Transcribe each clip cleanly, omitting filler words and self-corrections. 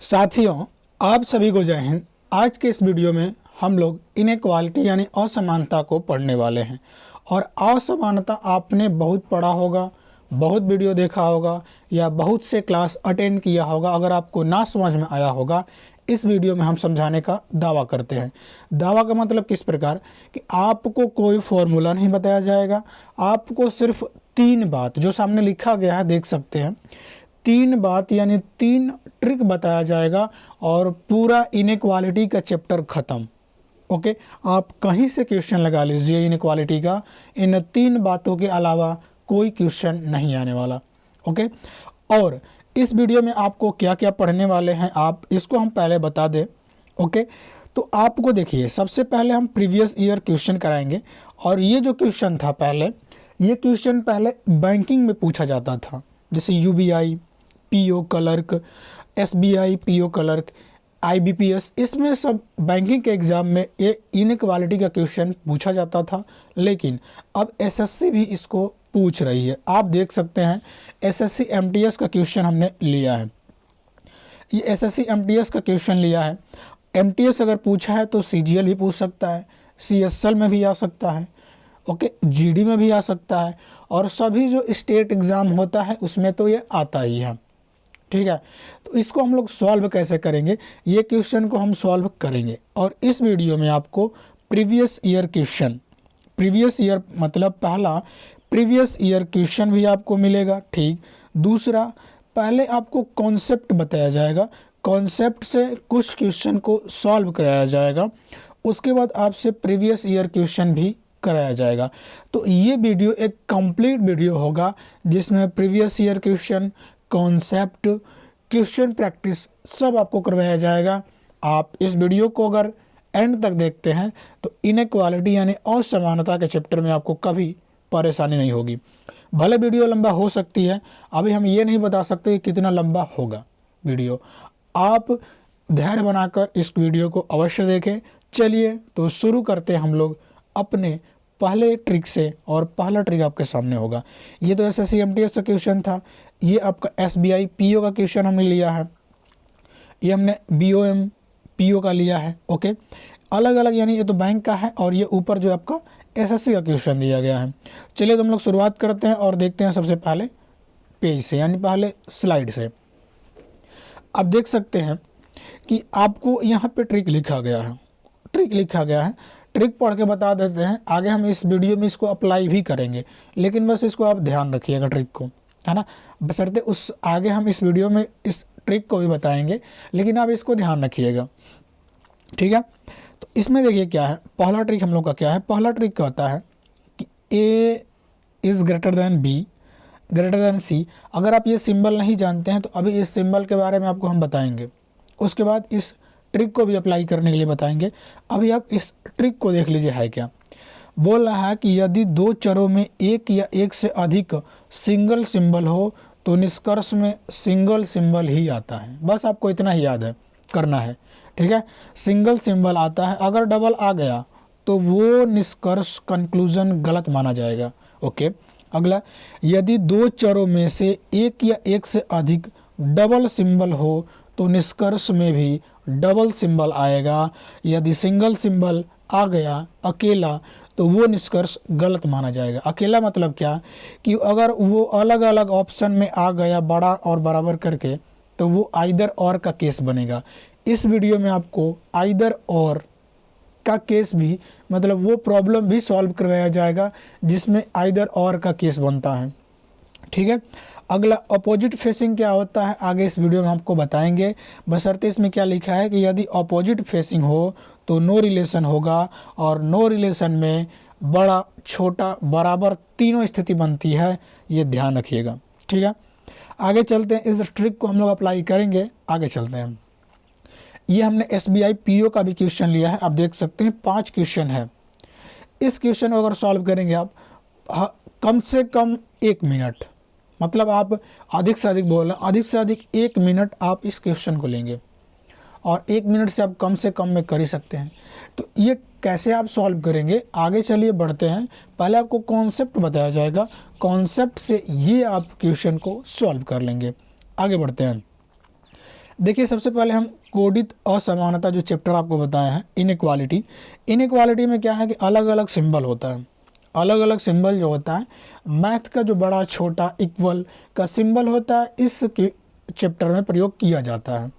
साथियों, आप सभी को जय हिंद। आज के इस वीडियो में हम लोग इनइक्वालिटी यानी असमानता को पढ़ने वाले हैं। और असमानता आपने बहुत पढ़ा होगा, बहुत वीडियो देखा होगा या बहुत से क्लास अटेंड किया होगा। अगर आपको ना समझ में आया होगा, इस वीडियो में हम समझाने का दावा करते हैं। दावा का मतलब किस प्रकार कि आपको कोई फॉर्मूला नहीं बताया जाएगा, आपको सिर्फ 3 बात जो सामने लिखा गया है देख सकते हैं, 3 बात यानी 3 ट्रिक बताया जाएगा और पूरा इनइक्वालिटी का चैप्टर ख़त्म। ओके, आप कहीं से क्वेश्चन लगा लीजिए इनइक्वालिटी का, इन 3 बातों के अलावा कोई क्वेश्चन नहीं आने वाला। ओके, और इस वीडियो में आपको क्या क्या पढ़ने वाले हैं आप इसको हम पहले बता दें। ओके, तो आपको देखिए, सबसे पहले हम प्रीवियस ईयर क्वेश्चन कराएंगे। और ये जो क्वेश्चन था ये क्वेश्चन पहले बैंकिंग में पूछा जाता था, जैसे UBI PO clerk, SBI PO clerk, IBPS, इसमें सब बैंकिंग के एग्ज़ाम में ये इनइक्वालिटी का क्वेश्चन पूछा जाता था। लेकिन अब एसएससी भी इसको पूछ रही है। आप देख सकते हैं एसएससी एमटीएस का क्वेश्चन हमने लिया है। ये एसएससी एमटीएस का क्वेश्चन लिया है। एमटीएस अगर पूछा है तो सीजीएल भी पूछ सकता है, सीएसएल में भी आ सकता है, ओके, जीडी में भी आ सकता है, और सभी जो स्टेट एग्ज़ाम होता है उसमें तो ये आता ही है। ठीक है, तो इसको हम लोग सॉल्व कैसे करेंगे, ये क्वेश्चन को हम सॉल्व करेंगे। और इस वीडियो में आपको previous year question, previous year मतलब पहला प्रीवियस ईयर क्वेश्चन भी आपको मिलेगा। ठीक, दूसरा पहले आपको कॉन्सेप्ट बताया जाएगा, कॉन्सेप्ट से कुछ क्वेश्चन को सॉल्व कराया जाएगा, उसके बाद आपसे प्रीवियस ईयर क्वेश्चन भी कराया जाएगा। तो ये वीडियो एक कंप्लीट वीडियो होगा जिसमें previous year question, concept, question practice सब आपको करवाया जाएगा। आप इस वीडियो को अगर एंड तक देखते हैं तो इनइक्वालिटी यानी असमानता के चैप्टर में आपको कभी परेशानी नहीं होगी। भले वीडियो लंबा हो सकती है, अभी हम ये नहीं बता सकते कि कितना लंबा होगा वीडियो। आप धैर्य बनाकर इस वीडियो को अवश्य देखें। चलिए तो शुरू करते हैं हम लोग अपने पहले ट्रिक से। और पहला ट्रिक आपके सामने होगा, ये तो एसएससी एमटीएस का क्वेश्चन था, ये आपका एसबीआई पीओ का क्वेश्चन हमने लिया है, ये हमने बीओएम पीओ का लिया है। ओके, अलग अलग यानी ये तो बैंक का है और ये ऊपर जो आपका एसएससी का क्वेश्चन दिया गया है। चलिए तो हम लोग शुरुआत करते हैं और देखते हैं सबसे पहले पेज से यानी पहले स्लाइड से। आप देख सकते हैं कि आपको यहाँ पे ट्रिक लिखा गया है, ट्रिक लिखा गया है। ट्रिक पढ़ के बता देते हैं, आगे हम इस वीडियो में इसको अप्लाई भी करेंगे, लेकिन बस इसको आप ध्यान रखिएगा ट्रिक को, है ना। बशर्ते उस आगे हम इस वीडियो में इस ट्रिक को भी बताएंगे, लेकिन आप इसको ध्यान रखिएगा, ठीक है। तो इसमें देखिए क्या है, पहला ट्रिक हम लोग का क्या है। पहला ट्रिक कहता है कि A is greater than B greater than C. अगर आप ये सिंबल नहीं जानते हैं तो अभी इस सिंबल के बारे में आपको हम बताएंगे, उसके बाद इस ट्रिक को भी अप्लाई करने के लिए बताएंगे। अभी आप इस ट्रिक को देख लीजिए है क्या। बोल रहा है कि यदि 2 चरों में एक या एक से अधिक सिंगल सिंबल हो तो निष्कर्ष में सिंगल सिंबल ही आता है। बस आपको इतना ही याद है करना है, ठीक है। सिंगल सिंबल आता है, अगर डबल आ गया तो वो निष्कर्ष कंक्लूजन गलत माना जाएगा। ओके, अगला, यदि 2 चरों में से एक या एक से अधिक डबल सिंबल हो तो निष्कर्ष में भी डबल सिंबल आएगा। यदि सिंगल सिंबल आ गया अकेला तो वो निष्कर्ष गलत माना जाएगा। अकेला मतलब क्या कि अगर वो अलग अलग ऑप्शन में आ गया बड़ा और बराबर करके तो वो आइदर और का केस बनेगा। इस वीडियो में आपको आइदर और का केस भी मतलब वो प्रॉब्लम भी सॉल्व करवाया जाएगा जिसमें आइदर और का केस बनता है, ठीक है। अगला, अपोजिट फेसिंग क्या होता है आगे इस वीडियो में आपको बताएंगे। बशर्ते इसमें क्या लिखा है कि यदि अपोजिट फेसिंग हो तो नो रिलेशन होगा, और नो रिलेशन में बड़ा छोटा बराबर तीनों स्थिति बनती है, ये ध्यान रखिएगा, ठीक है। आगे चलते हैं, इस ट्रिक को हम लोग अप्लाई करेंगे, आगे चलते हैं। ये हमने एसबीआई पीओ का भी क्वेश्चन लिया है, आप देख सकते हैं 5 क्वेश्चन है। इस क्वेश्चन को अगर सॉल्व करेंगे आप कम से कम 1 मिनट, मतलब आप अधिक से अधिक बोल रहे हैं, अधिक से अधिक 1 मिनट आप इस क्वेश्चन को लेंगे, और 1 मिनट से आप कम से कम में कर ही सकते हैं। तो ये कैसे आप सॉल्व करेंगे, आगे चलिए बढ़ते हैं। पहले आपको कॉन्सेप्ट बताया जाएगा, कॉन्सेप्ट से ये आप क्वेश्चन को सॉल्व कर लेंगे। आगे बढ़ते हैं। देखिए सबसे पहले हम कोडित असमानता जो चैप्टर आपको बताया है इनइक्वालिटी, इनइक्वालिटी में क्या है कि अलग अलग सिंबल होता है, अलग अलग सिंबल जो होता है मैथ का जो बड़ा छोटा इक्वल का सिंबल होता है इस चैप्टर में प्रयोग किया जाता है।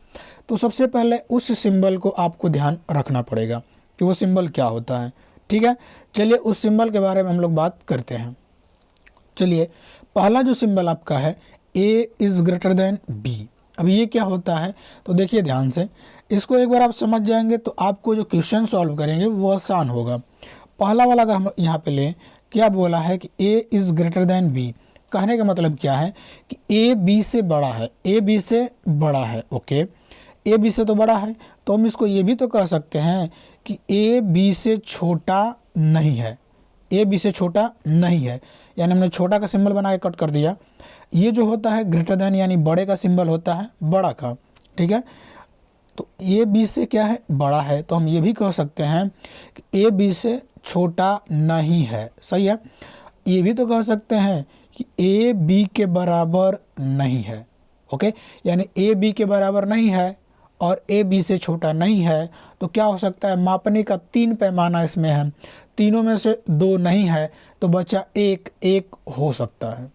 तो सबसे पहले उस सिंबल को आपको ध्यान रखना पड़ेगा कि वो सिंबल क्या होता है। ठीक है, चलिए उस सिंबल के बारे में हम लोग बात करते हैं। चलिए पहला जो सिंबल आपका है a is greater then b। अब ये क्या होता है तो देखिए ध्यान से, इसको एक बार आप समझ जाएंगे तो आपको जो क्वेश्चन सॉल्व करेंगे वो आसान होगा। पहला वाला अगर हम यहाँ पे लें, क्या बोला है कि a is greater then b, कहने का मतलब क्या है कि a b से बड़ा है, a b से बड़ा है। ओके, a b से तो बड़ा है, तो हम इसको ये भी तो कह सकते हैं कि a b से छोटा नहीं है, a b से छोटा नहीं है, यानी हमने छोटा का सिंबल बना के कट कर दिया। ये जो होता है ग्रेटर देन यानी बड़े का सिंबल होता है बड़ा का। ठीक है, तो a b से क्या है बड़ा है, तो हम ये भी कह सकते हैं कि a b से छोटा नहीं है। सही है, ये भी तो कह सकते हैं कि a b के बराबर नहीं है। ओके, यानी a b के बराबर नहीं है और a b से छोटा नहीं है, तो क्या हो सकता है मापने का 3 पैमाना इसमें है, तीनों में से 2 नहीं है तो बचा एक हो सकता है,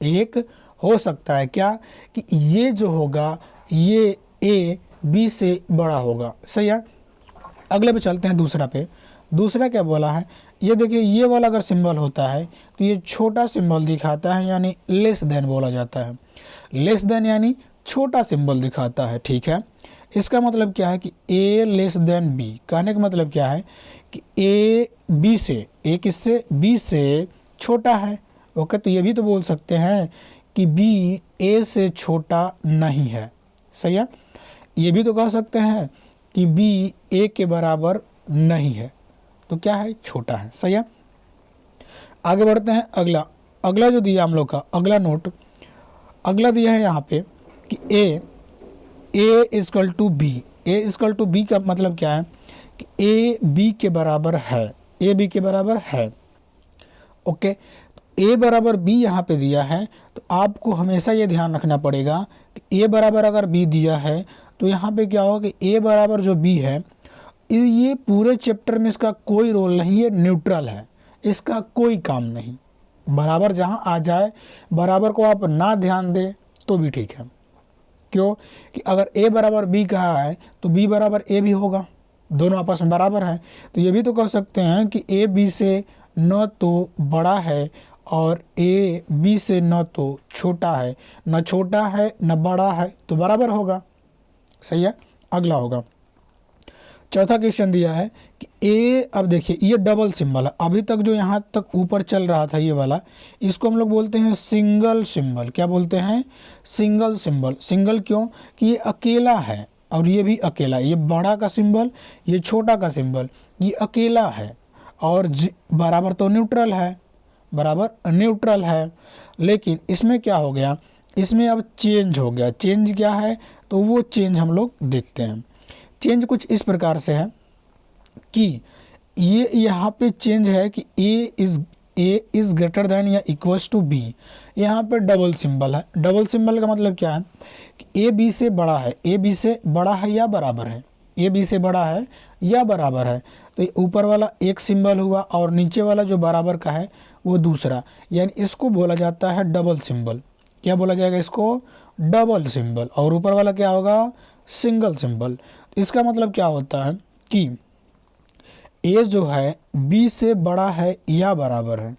एक हो सकता है क्या कि ये जो होगा ये a b से बड़ा होगा। सही है, अगले पे चलते हैं दूसरा पे। दूसरा क्या बोला है, ये देखिए ये वाला अगर सिंबल होता है तो ये छोटा सिंबल दिखाता है यानी लेस देन बोला जाता है, लेस देन यानी छोटा सिंबल दिखाता है। ठीक है, इसका मतलब क्या है कि a लेस देन b, कहने का मतलब क्या है कि a b से, a किससे b से छोटा है। ओके, तो ये भी तो बोल सकते हैं कि b a से छोटा नहीं है। सही है, ये भी तो कह सकते हैं कि b a के बराबर नहीं है, तो क्या है छोटा है। सही है, आगे बढ़ते हैं। अगला जो दिया हम लोग का अगला नोट, अगला दिया है यहाँ पे कि a is equal to B, a is equal to B का मतलब क्या है कि a b के बराबर है, a b के बराबर है। ओके, तो a बराबर b यहाँ पे दिया है, तो आपको हमेशा ये ध्यान रखना पड़ेगा कि a बराबर अगर b दिया है तो यहाँ पे क्या होगा कि a बराबर जो b है ये पूरे चैप्टर में इसका कोई रोल नहीं है, न्यूट्रल है, इसका कोई काम नहीं। बराबर जहाँ आ जाए, बराबर को आप ना ध्यान दें तो भी ठीक है। क्यों कि अगर a बराबर b कहा है तो b बराबर a भी होगा, दोनों आपस में बराबर है। तो ये भी तो कह सकते हैं कि a b से न तो बड़ा है और a b से न तो छोटा है, न छोटा है न बड़ा है, तो बराबर होगा। सही है, अगला होगा चौथा क्वेश्चन दिया है कि a, अब देखिए ये डबल सिंबल है, अभी तक जो यहाँ तक ऊपर चल रहा था ये वाला, इसको हम लोग बोलते हैं सिंगल सिंबल। क्या बोलते हैं, सिंगल सिंबल। सिंगल क्यों कि ये अकेला है और ये भी अकेला, ये बड़ा का सिंबल ये छोटा का सिंबल, ये अकेला है और बराबर तो न्यूट्रल है, बराबर न्यूट्रल है। लेकिन इसमें क्या हो गया, इसमें अब चेंज हो गया। चेंज क्या है तो वो चेंज हम लोग देखते हैं। चेंज कुछ इस प्रकार से है कि ये यहाँ पे चेंज है कि a इज़ ग्रेटर देन या इक्वल्स टू b, यहाँ पे डबल सिंबल है। डबल सिंबल का मतलब क्या है कि a b से बड़ा है, a b से बड़ा है या बराबर है, a b से बड़ा है या बराबर है। तो ये ऊपर वाला एक सिंबल हुआ और नीचे वाला जो बराबर का है वो दूसरा, यानी इसको बोला जाता है डबल सिंबल। क्या बोला जाएगा इसको, डबल सिंबल। और ऊपर वाला क्या होगा, सिंगल सिंबल। इसका मतलब क्या होता है कि a जो है b से बड़ा है या बराबर है।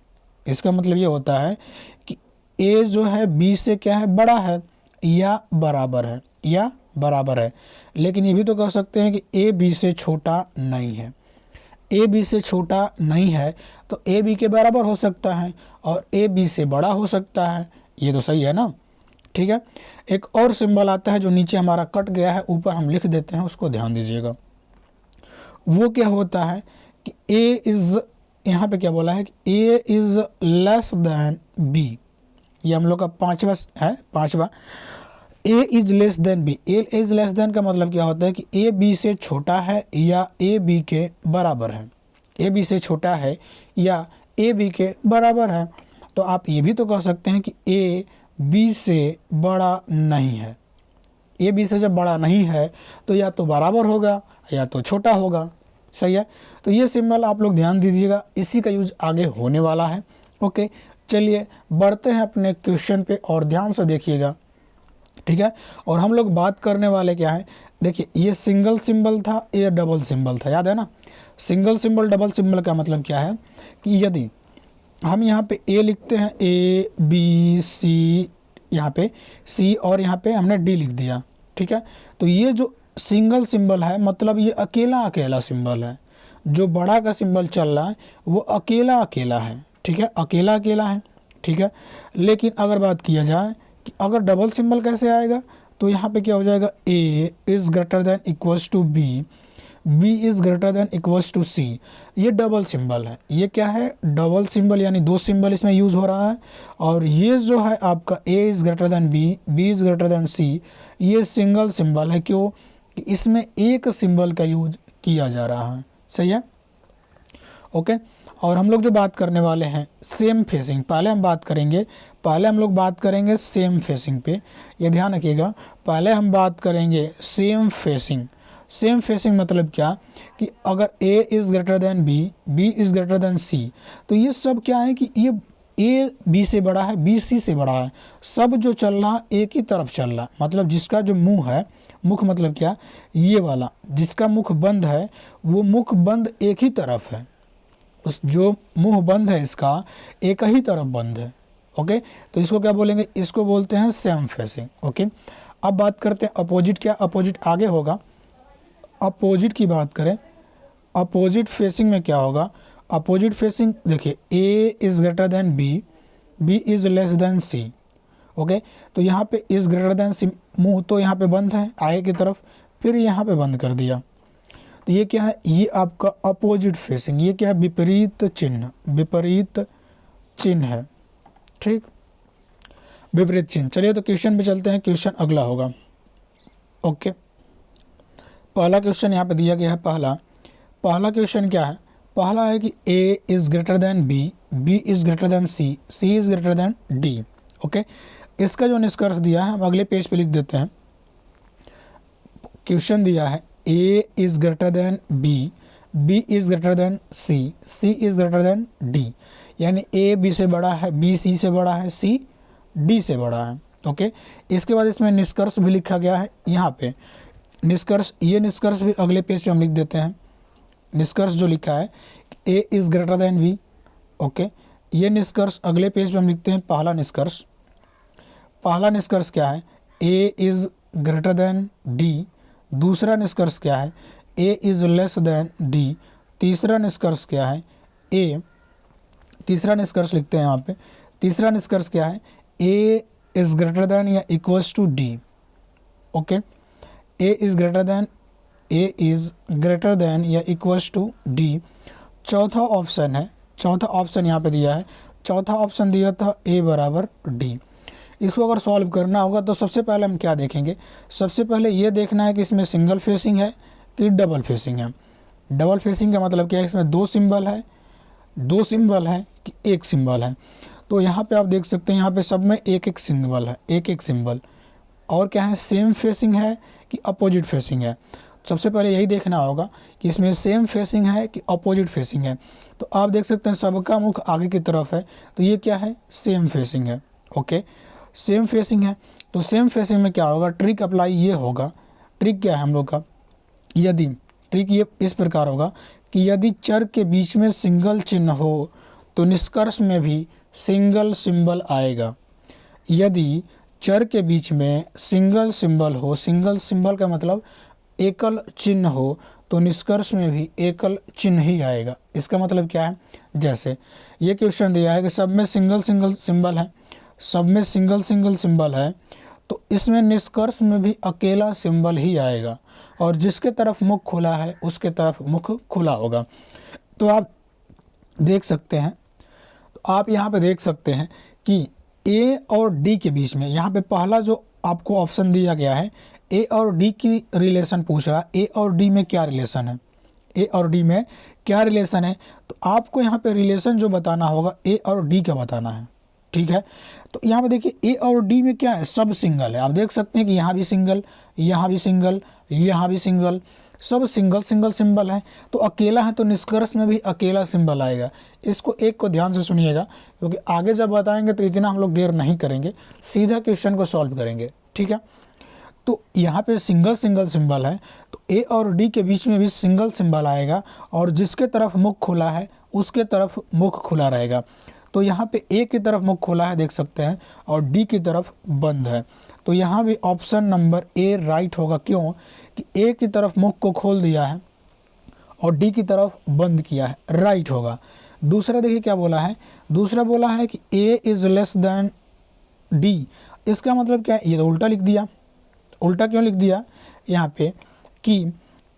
इसका मतलब ये होता है कि a जो है b से क्या है, बड़ा है या बराबर है, या बराबर है। लेकिन ये भी तो कह सकते हैं कि a b से छोटा नहीं है। a b से छोटा नहीं है तो a b के बराबर हो सकता है और a b से बड़ा हो सकता है। ये तो सही है ना। ठीक है, एक और सिंबल आता है जो नीचे हमारा कट गया है, ऊपर हम लिख देते हैं, उसको ध्यान दीजिएगा। वो क्या होता है कि a इज़, यहाँ पे क्या बोला है कि a is less then b, ये हम लोग का पांचवा है, पांचवा। a is less then b, a is less then का मतलब क्या होता है कि a b से छोटा है या a b के बराबर है, a b से छोटा है या a b के बराबर है। तो आप ये भी तो कह सकते हैं कि a b से बड़ा नहीं है, ए बी से जब बड़ा नहीं है तो या तो बराबर होगा या तो छोटा होगा, सही है। तो ये सिंबल आप लोग ध्यान दीजिएगा, इसी का यूज आगे होने वाला है। ओके, चलिए बढ़ते हैं अपने क्वेश्चन पे और ध्यान से देखिएगा, ठीक है। और हम लोग बात करने वाले क्या है, देखिए ये सिंगल सिंबल था, ये डबल सिंबल था, याद है ना। सिंगल सिंबल डबल सिंबल का मतलब क्या है कि यदि हम यहाँ पे ए लिखते हैं, ए बी सी, यहाँ पे सी और यहाँ पे हमने डी लिख दिया, ठीक है। तो ये जो सिंगल सिंबल है मतलब ये अकेला अकेला सिंबल है, जो बड़ा का सिंबल चल रहा है वो अकेला अकेला है, ठीक है, अकेला अकेला है, ठीक है। लेकिन अगर बात किया जाए कि अगर डबल सिंबल कैसे आएगा, तो यहाँ पे क्या हो जाएगा, A is greater than equals to B, B is greater than equals to C. ये डबल सिंबल है, ये क्या है, डबल सिंबल, यानी दो सिंबल इसमें यूज़ हो रहा है। और ये जो है आपका A is greater than B, B is greater than C, ये सिंगल सिंबल है। क्यों कि इसमें एक सिंबल का यूज किया जा रहा है, सही है। ओके, और हम लोग जो बात करने वाले हैं सेम फेसिंग, पहले हम बात करेंगे सेम फेसिंग पे, ये ध्यान रखिएगा। पहले हम बात करेंगे सेम फेसिंग। सेम फेसिंग मतलब क्या कि अगर A is greater than B, B is greater than C, तो ये सब क्या है कि ये ए बी से बड़ा है, बी सी से बड़ा है, सब जो चल रहा एक ही तरफ चल रहा, मतलब जिसका जो मुंह है, मुख मतलब क्या, ये वाला जिसका मुख बंद है वो मुख बंद एक ही तरफ है, उस जो मुंह बंद है इसका एक ही तरफ बंद है। ओके, तो इसको क्या बोलेंगे, इसको बोलते हैं सेम फेसिंग। ओके, अब बात करते हैं अपोजिट। क्या अपोजिट आगे होगा, अपोजिट की बात करें, अपोजिट फेसिंग में क्या होगा, अपोजिट फेसिंग देखिए A is greater than B, B is less than C. Okay, तो यहाँ पे इज़ ग्रेटर देन सी, मुंह तो यहाँ पे बंद है आगे की तरफ, फिर यहाँ पे बंद कर दिया, तो ये क्या है, ये आपका अपोजिट फेसिंग, ये क्या है, विपरीत चिन्ह, विपरीत चिन्ह है, ठीक, विपरीत चिन्ह। चलिए तो क्वेश्चन पे चलते हैं, क्वेश्चन अगला होगा। ओके, पहला क्वेश्चन यहाँ पे दिया गया है, पहला क्वेश्चन क्या है, पहला है कि A is greater than B, B is greater than C, C is greater than D. Okay, इसका जो निष्कर्ष दिया है हम अगले पेज पे लिख देते हैं। क्वेश्चन दिया है A is greater than B, B is greater than C, C is greater than D, यानी ए बी से बड़ा है, बी सी से बड़ा है, सी डी से बड़ा है। ओके, इसके बाद इसमें निष्कर्ष भी लिखा गया है यहाँ पे, निष्कर्ष, ये निष्कर्ष भी अगले पेज पे हम लिख देते हैं। निष्कर्ष जो लिखा है A is greater than B, okay, ये निष्कर्ष अगले पेज पे हम लिखते हैं। पहला निष्कर्ष क्या है, A is greater than D. दूसरा निष्कर्ष क्या है, A is less then D. तीसरा निष्कर्ष क्या है, तीसरा निष्कर्ष लिखते हैं यहाँ पे, तीसरा निष्कर्ष क्या है, ए इज़ ग्रेटर देन या equals to D. Okay, A is greater than या इक्वल्स टू डी। चौथा ऑप्शन यहाँ पे दिया है, चौथा ऑप्शन दिया था ए बराबर डी। इसको अगर सॉल्व करना होगा तो सबसे पहले हम क्या देखेंगे, सबसे पहले ये देखना है कि इसमें सिंगल फेसिंग है कि डबल फेसिंग है। डबल फेसिंग का मतलब क्या है, इसमें दो सिंबल है कि एक सिंबल है। तो यहाँ पे आप देख सकते हैं, यहाँ पे सब में एक एक सिंबल है, एक एक सिंबल। और क्या है, सेम फेसिंग है कि अपोजिट फेसिंग है। सबसे पहले यही देखना होगा कि इसमें सेम फेसिंग है कि अपोजिट फेसिंग है। तो आप देख सकते हैं सबका मुख आगे की तरफ है, तो ये क्या है, सेम फेसिंग है। ओके, सेम फेसिंग है, तो सेम फेसिंग में क्या होगा, ट्रिक अप्लाई ये होगा। ट्रिक क्या है हम लोग का, यदि ट्रिक ये इस प्रकार होगा कि यदि चर के बीच में सिंगल चिन्ह हो तो निष्कर्ष में भी सिंगल सिंबल आएगा। यदि चर के बीच में सिंगल सिंबल हो, सिंगल सिंबल का मतलब एकल चिन्ह हो, तो निष्कर्ष में भी एकल चिन्ह ही आएगा। इसका मतलब क्या है, जैसे ये क्वेश्चन दिया है कि सब में सिंगल सिंबल है, सब में सिंगल सिंबल है, तो इसमें निष्कर्ष में भी अकेला सिंबल ही आएगा, और जिसके तरफ मुख खुला है उसके तरफ मुख खुला होगा। तो आप देख सकते हैं, तो आप यहाँ पे देख सकते हैं कि ए और डी के बीच में, यहाँ पे पहला जो आपको ऑप्शन दिया गया है, ए और डी की रिलेशन पूछ रहा है, ए और डी में क्या रिलेशन है, ए और डी में क्या रिलेशन है। तो आपको यहाँ पे रिलेशन जो बताना होगा ए और डी का बताना है, ठीक है। तो यहाँ पे देखिए ए और डी में क्या है, सब सिंगल है। आप देख सकते हैं कि यहाँ भी सिंगल, यहाँ भी सिंगल, यहाँ भी सिंगल, सब सिंगल सिंगल सिंबल है। तो अकेला है तो निष्कर्ष में भी अकेला सिंबल आएगा। इसको एक को ध्यान से सुनिएगा, क्योंकि आगे जब बताएंगे तो इतना हम लोग देर नहीं करेंगे, सीधा क्वेश्चन को सॉल्व करेंगे, ठीक है। तो यहाँ पे सिंगल सिंगल सिंबल है, तो ए और डी के बीच में भी सिंगल सिंबल आएगा, और जिसके तरफ मुख खुला है उसके तरफ मुख खुला रहेगा। तो यहाँ पे ए की तरफ मुख खुला है, देख सकते हैं, और डी की तरफ बंद है। तो यहाँ भी ऑप्शन नंबर ए राइट होगा। क्यों कि ए की तरफ मुख को खोल दिया है और डी की तरफ बंद किया है, राइट होगा। दूसरा देखिए क्या बोला है, दूसरा बोला है कि A is less than D. इसका मतलब क्या है, ये तो उल्टा लिख दिया। उल्टा क्यों लिख दिया यहाँ पे कि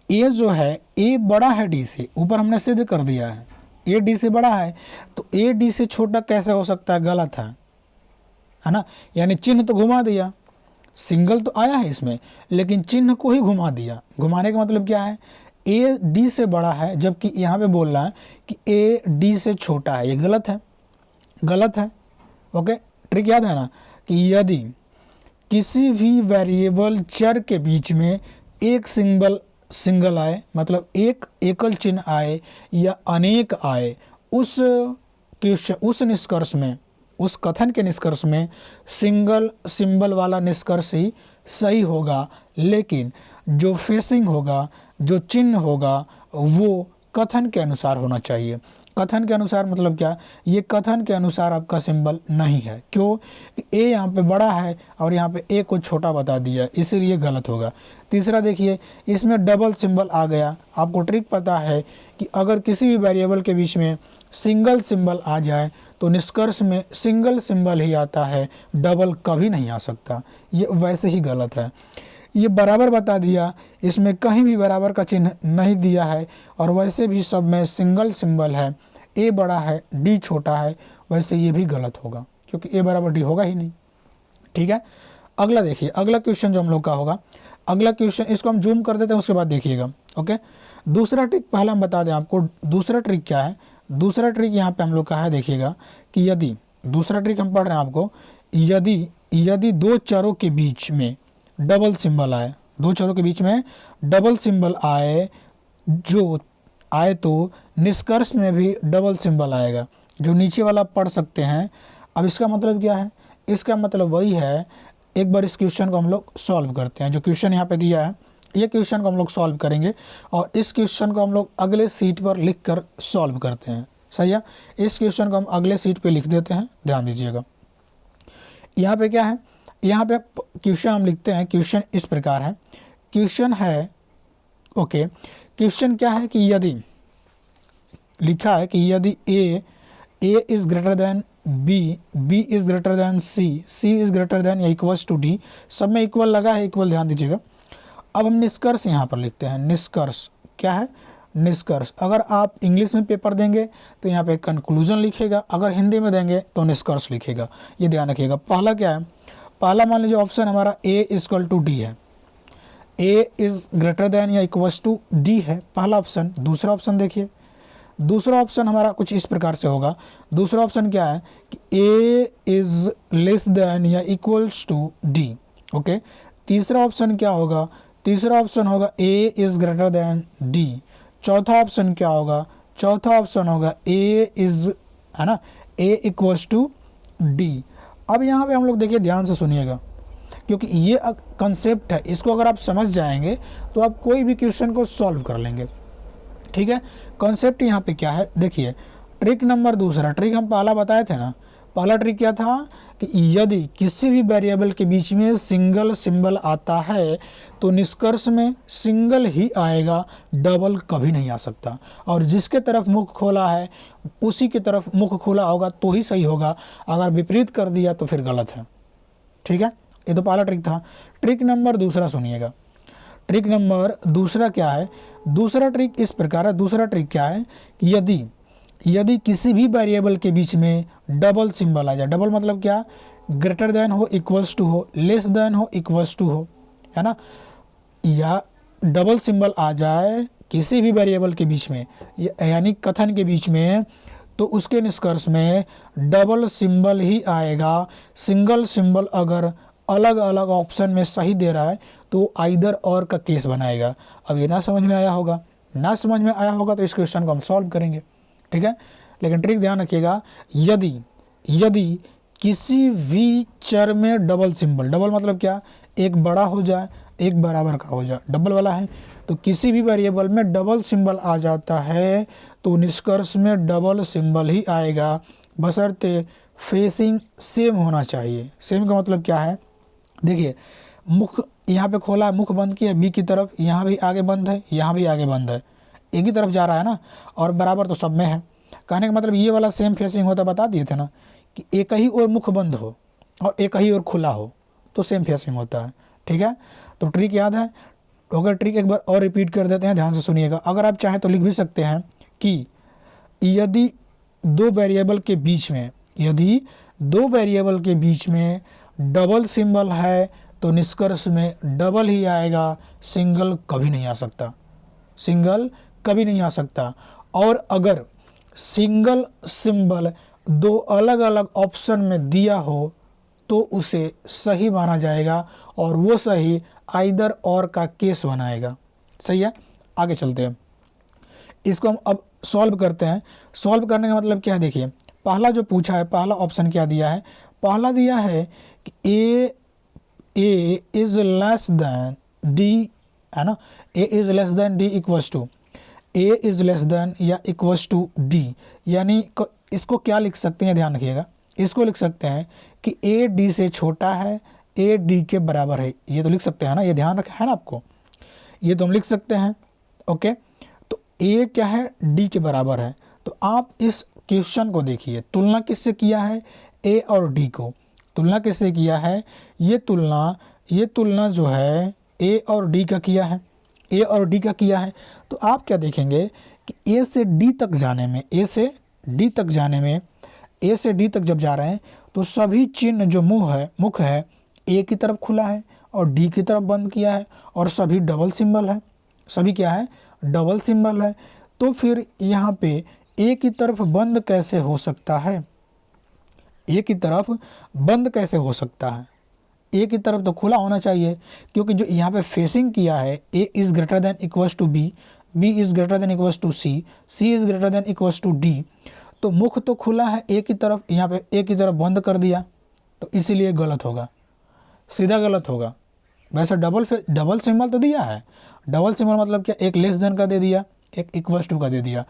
ए जो है, ए बड़ा है डी से, ऊपर हमने सिद्ध कर दिया है ए डी से बड़ा है, तो ए डी से छोटा कैसे हो सकता है, गलत है ना। यानी चिन्ह तो घुमा दिया, सिंगल तो आया है इसमें, लेकिन चिन्ह को ही घुमा दिया। घुमाने का मतलब क्या है, ए डी से बड़ा है, जबकि यहाँ पे बोल रहा है कि ए डी से छोटा है, ये गलत है, गलत है। ओके, ट्रिक याद है ना कि यदि किसी भी वेरिएबल चर के बीच में एक सिंगल आए, मतलब एक एकल चिन्ह आए या अनेक आए, उस निष्कर्ष में, उस कथन के निष्कर्ष में सिंगल सिंबल वाला निष्कर्ष ही सही होगा। लेकिन जो फेसिंग होगा, जो चिन्ह होगा, वो कथन के अनुसार होना चाहिए। कथन के अनुसार मतलब क्या, ये कथन के अनुसार आपका सिंबल नहीं है। क्यों, ए यहाँ पे बड़ा है और यहाँ पे ए को छोटा बता दिया, इसीलिए गलत होगा। तीसरा देखिए, इसमें डबल सिंबल आ गया। आपको ट्रिक पता है कि अगर किसी भी वेरिएबल के बीच में सिंगल सिंबल आ जाए तो निष्कर्ष में सिंगल सिंबल ही आता है, डबल कभी नहीं आ सकता। ये वैसे ही गलत है। ये बराबर बता दिया, इसमें कहीं भी बराबर का चिन्ह नहीं दिया है, और वैसे भी सब में सिंगल सिंबल है। ए बड़ा है, डी छोटा है, वैसे ये भी गलत होगा, क्योंकि ए बराबर डी होगा ही नहीं, ठीक है। अगला देखिए, अगला क्वेश्चन जो हम लोग का होगा, अगला क्वेश्चन, इसको हम जूम कर देते हैं, उसके बाद देखिएगा। ओके, दूसरा ट्रिक पहले हम बता दें आपको। दूसरा ट्रिक क्या है, दूसरा ट्रिक यहाँ पे हम लोग का है, देखिएगा कि यदि, दूसरा ट्रिक हम पढ़ रहे हैं आपको, यदि दो चरों के बीच में डबल सिंबल आए, दो चरों के बीच में डबल सिंबल आए, जो आए तो निष्कर्ष में भी डबल सिंबल आएगा, जो नीचे वाला पढ़ सकते हैं। अब इसका मतलब क्या है, इसका मतलब वही है, एक बार इस क्वेश्चन को हम लोग सॉल्व करते हैं। जो क्वेश्चन यहाँ पे दिया है, ये क्वेश्चन को हम लोग सॉल्व करेंगे, और इस क्वेश्चन को हम लोग अगले सीट पर लिख कर सॉल्व करते हैं। सही है, इस क्वेश्चन को हम अगले सीट पे लिख देते हैं, ध्यान दीजिएगा। यहाँ पे क्या है, यहाँ पे क्वेश्चन हम लिखते हैं। क्वेश्चन इस प्रकार है, क्वेश्चन है, ओके, क्वेश्चन क्या है कि यदि, लिखा है कि यदि A is greater than B, B is greater than C, C is greater than या इक्वल्स टू डी, सब में इक्वल लगा है, इक्वल, ध्यान दीजिएगा। अब हम निष्कर्ष यहाँ पर लिखते हैं। निष्कर्ष क्या है, निष्कर्ष। अगर आप इंग्लिश में पेपर देंगे तो यहाँ पे कंक्लूजन लिखेगा, अगर हिंदी में देंगे तो निष्कर्ष लिखेगा, ये ध्यान रखिएगा। पहला क्या है, पहला मान लीजिए ऑप्शन हमारा ए इक्वल टू डी है, ए इज़ ग्रेटर देन या इक्वल्स टू डी है, पहला ऑप्शन। दूसरा ऑप्शन देखिए, दूसरा ऑप्शन हमारा कुछ इस प्रकार से होगा। दूसरा ऑप्शन क्या है कि ए इज़ लेस देन या इक्वल्स टू डी। ओके, तीसरा ऑप्शन क्या होगा, तीसरा ऑप्शन होगा ए इज़ ग्रेटर देन डी। चौथा ऑप्शन क्या होगा, चौथा ऑप्शन होगा ए इज़, है ना, ए इक्वल्स टू डी। अब यहाँ पे हम लोग देखिए, ध्यान से सुनिएगा, क्योंकि ये कंसेप्ट है, इसको अगर आप समझ जाएंगे तो आप कोई भी क्वेश्चन को सॉल्व कर लेंगे, ठीक है। कॉन्सेप्ट यहाँ पे क्या है, देखिए, ट्रिक नंबर दूसरा, ट्रिक हम पहला बताए थे ना, पहला ट्रिक क्या था कि यदि किसी भी वेरिएबल के बीच में सिंगल सिंबल आता है तो निष्कर्ष में सिंगल ही आएगा, डबल कभी नहीं आ सकता, और जिसके तरफ मुख खोला है उसी की तरफ मुख खोला होगा तो ही सही होगा, अगर विपरीत कर दिया तो फिर गलत है, ठीक है। ये तो पहला ट्रिक था। ट्रिक नंबर दूसरा सुनिएगा, ट्रिक नंबर दूसरा क्या है, दूसरा ट्रिक इस प्रकार है। दूसरा ट्रिक क्या है कि यदि किसी भी वेरिएबल के बीच में डबल सिंबल आ जाए, डबल मतलब क्या, ग्रेटर देन हो, इक्वल्स टू हो, लेस देन हो, इक्वल्स टू हो, है ना, या डबल सिंबल आ जाए किसी भी वेरिएबल के बीच में, यानी कथन के बीच में, तो उसके निष्कर्ष में डबल सिंबल ही आएगा। सिंगल सिंबल अगर अलग अलग ऑप्शन में सही दे रहा है तो आइदर और का केस बनाएगा। अब ये ना समझ में आया होगा, ना समझ में आया होगा तो इस क्वेश्चन को हम सॉल्व करेंगे, ठीक है। लेकिन ट्रिक ध्यान रखिएगा, यदि किसी भी चर में डबल सिंबल, डबल मतलब क्या, एक बड़ा हो जाए एक बराबर का हो जाए, डबल वाला है, तो किसी भी वेरिएबल में डबल सिंबल आ जाता है तो निष्कर्ष में डबल सिंबल ही आएगा, बशर्ते फेसिंग सेम होना चाहिए। सेम का मतलब क्या है, देखिए मुख यहाँ पे खोला है, मुख बंद किया बी की तरफ, यहाँ भी आगे बंद है, यहाँ भी आगे बंद है, एक ही तरफ जा रहा है ना, और बराबर तो सब में है। कहने का मतलब ये वाला सेम फेसिंग होता, बता दिए थे ना कि एक ही और मुख बंद हो और एक ही और खुला हो तो सेम फेसिंग होता है, ठीक है। तो ट्रिक याद है। अगर ट्रिक एक बार और रिपीट कर देते हैं, ध्यान से सुनिएगा। अगर आप चाहें तो लिख भी सकते हैं कि यदि दो वेरिएबल के बीच में डबल सिंबल है तो निष्कर्ष में डबल ही आएगा, सिंगल कभी नहीं आ सकता। और अगर सिंगल सिंबल दो अलग अलग ऑप्शन में दिया हो तो उसे सही माना जाएगा और वो सही आइदर और का केस बनाएगा। सही है, आगे चलते हैं। इसको हम अब सॉल्व करते हैं। सॉल्व करने का मतलब क्या है, देखिए पहला जो पूछा है, पहला ऑप्शन क्या दिया है, पहला दिया है कि A is less than D, है ना, A is less than D equals to, A is less than या इक्वल्स टू डी, यानी इसको क्या लिख सकते हैं, ध्यान रखिएगा, इसको लिख सकते हैं कि ए डी से छोटा है, ए डी के बराबर है, ये तो लिख सकते हैं ना, ये ध्यान रखा है ना आपको, ये तो हम लिख सकते हैं। ओके, तो ए क्या है, डी के बराबर है। तो आप इस क्वेश्चन को देखिए, तुलना किससे किया है, ए और डी को तुलना किससे किया है, ये तुलना जो है ए और डी का किया है, ए और डी का किया है। तो आप क्या देखेंगे कि ए से डी तक जाने में, ए से डी तक जब जा रहे हैं तो सभी चिन्ह जो मुख है ए की तरफ खुला है और डी की तरफ बंद किया है और सभी डबल सिंबल है, सभी क्या है, डबल सिंबल है। तो फिर यहाँ पे ए की तरफ बंद कैसे हो सकता है, ए की तरफ बंद कैसे हो सकता है, ए की तरफ तो खुला होना चाहिए, क्योंकि जो यहाँ पे फेसिंग किया है, A is greater than equals to B, B is greater than equals to C, C is greater than equals to D, तो मुख तो खुला है ए की तरफ, यहाँ पे ए की तरफ बंद कर दिया, तो इसीलिए गलत होगा, सीधा गलत होगा। वैसे डबल सिंबल तो दिया है, डबल सिंबल मतलब क्या, एक लेस देन का दे दिया, एक इक्वल्स टू का दे दिया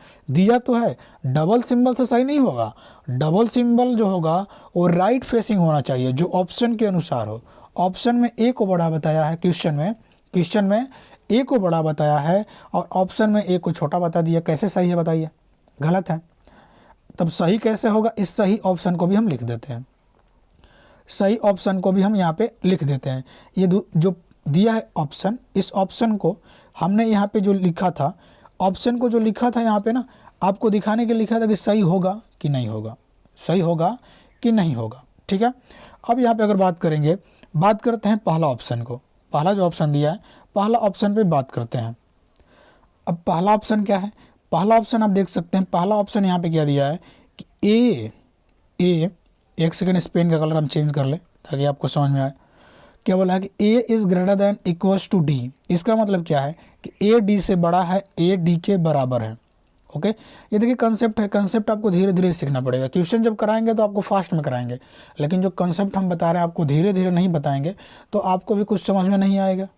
तो है, डबल सिंबल से सही नहीं होगा। डबल सिंबल जो होगा वो राइट फेसिंग होना चाहिए, जो ऑप्शन के अनुसार हो। ऑप्शन में ए को बड़ा बताया है, क्वेश्चन में ए को बड़ा बताया है और ऑप्शन में ए को छोटा बता दिया, कैसे सही है बताइए, गलत है। तब सही कैसे होगा, इस सही ऑप्शन को भी हम लिख देते हैं, सही ऑप्शन को भी हम यहाँ पे लिख देते हैं। ये जो दिया है ऑप्शन, इस ऑप्शन को हमने यहाँ पे जो लिखा था, ऑप्शन को जो लिखा था यहाँ पे ना, आपको दिखाने के लिए लिखा था कि सही होगा कि नहीं होगा, सही होगा कि नहीं होगा, ठीक है। अब यहाँ पे अगर बात करते हैं पहला ऑप्शन को, पहला जो ऑप्शन दिया है, पहला ऑप्शन पे बात करते हैं। अब पहला ऑप्शन क्या है, पहला ऑप्शन आप देख सकते हैं, पहला ऑप्शन यहाँ पे क्या दिया है कि ए एक सेकेंड, इस पेन का कलर हम चेंज कर ले ताकि आपको समझ में आए। क्या बोला है कि A is greater than equals to D, इसका मतलब क्या है कि ए डी से बड़ा है, ए डी के बराबर है। ओके, ये देखिए कंसेप्ट है, कंसेप्ट आपको धीरे धीरे सीखना पड़ेगा। ट्यूशन जब कराएंगे तो आपको फास्ट में कराएंगे, लेकिन जो कंसेप्ट हम बता रहे हैं आपको धीरे धीरे नहीं बताएंगे तो आपको भी कुछ समझ में नहीं आएगा।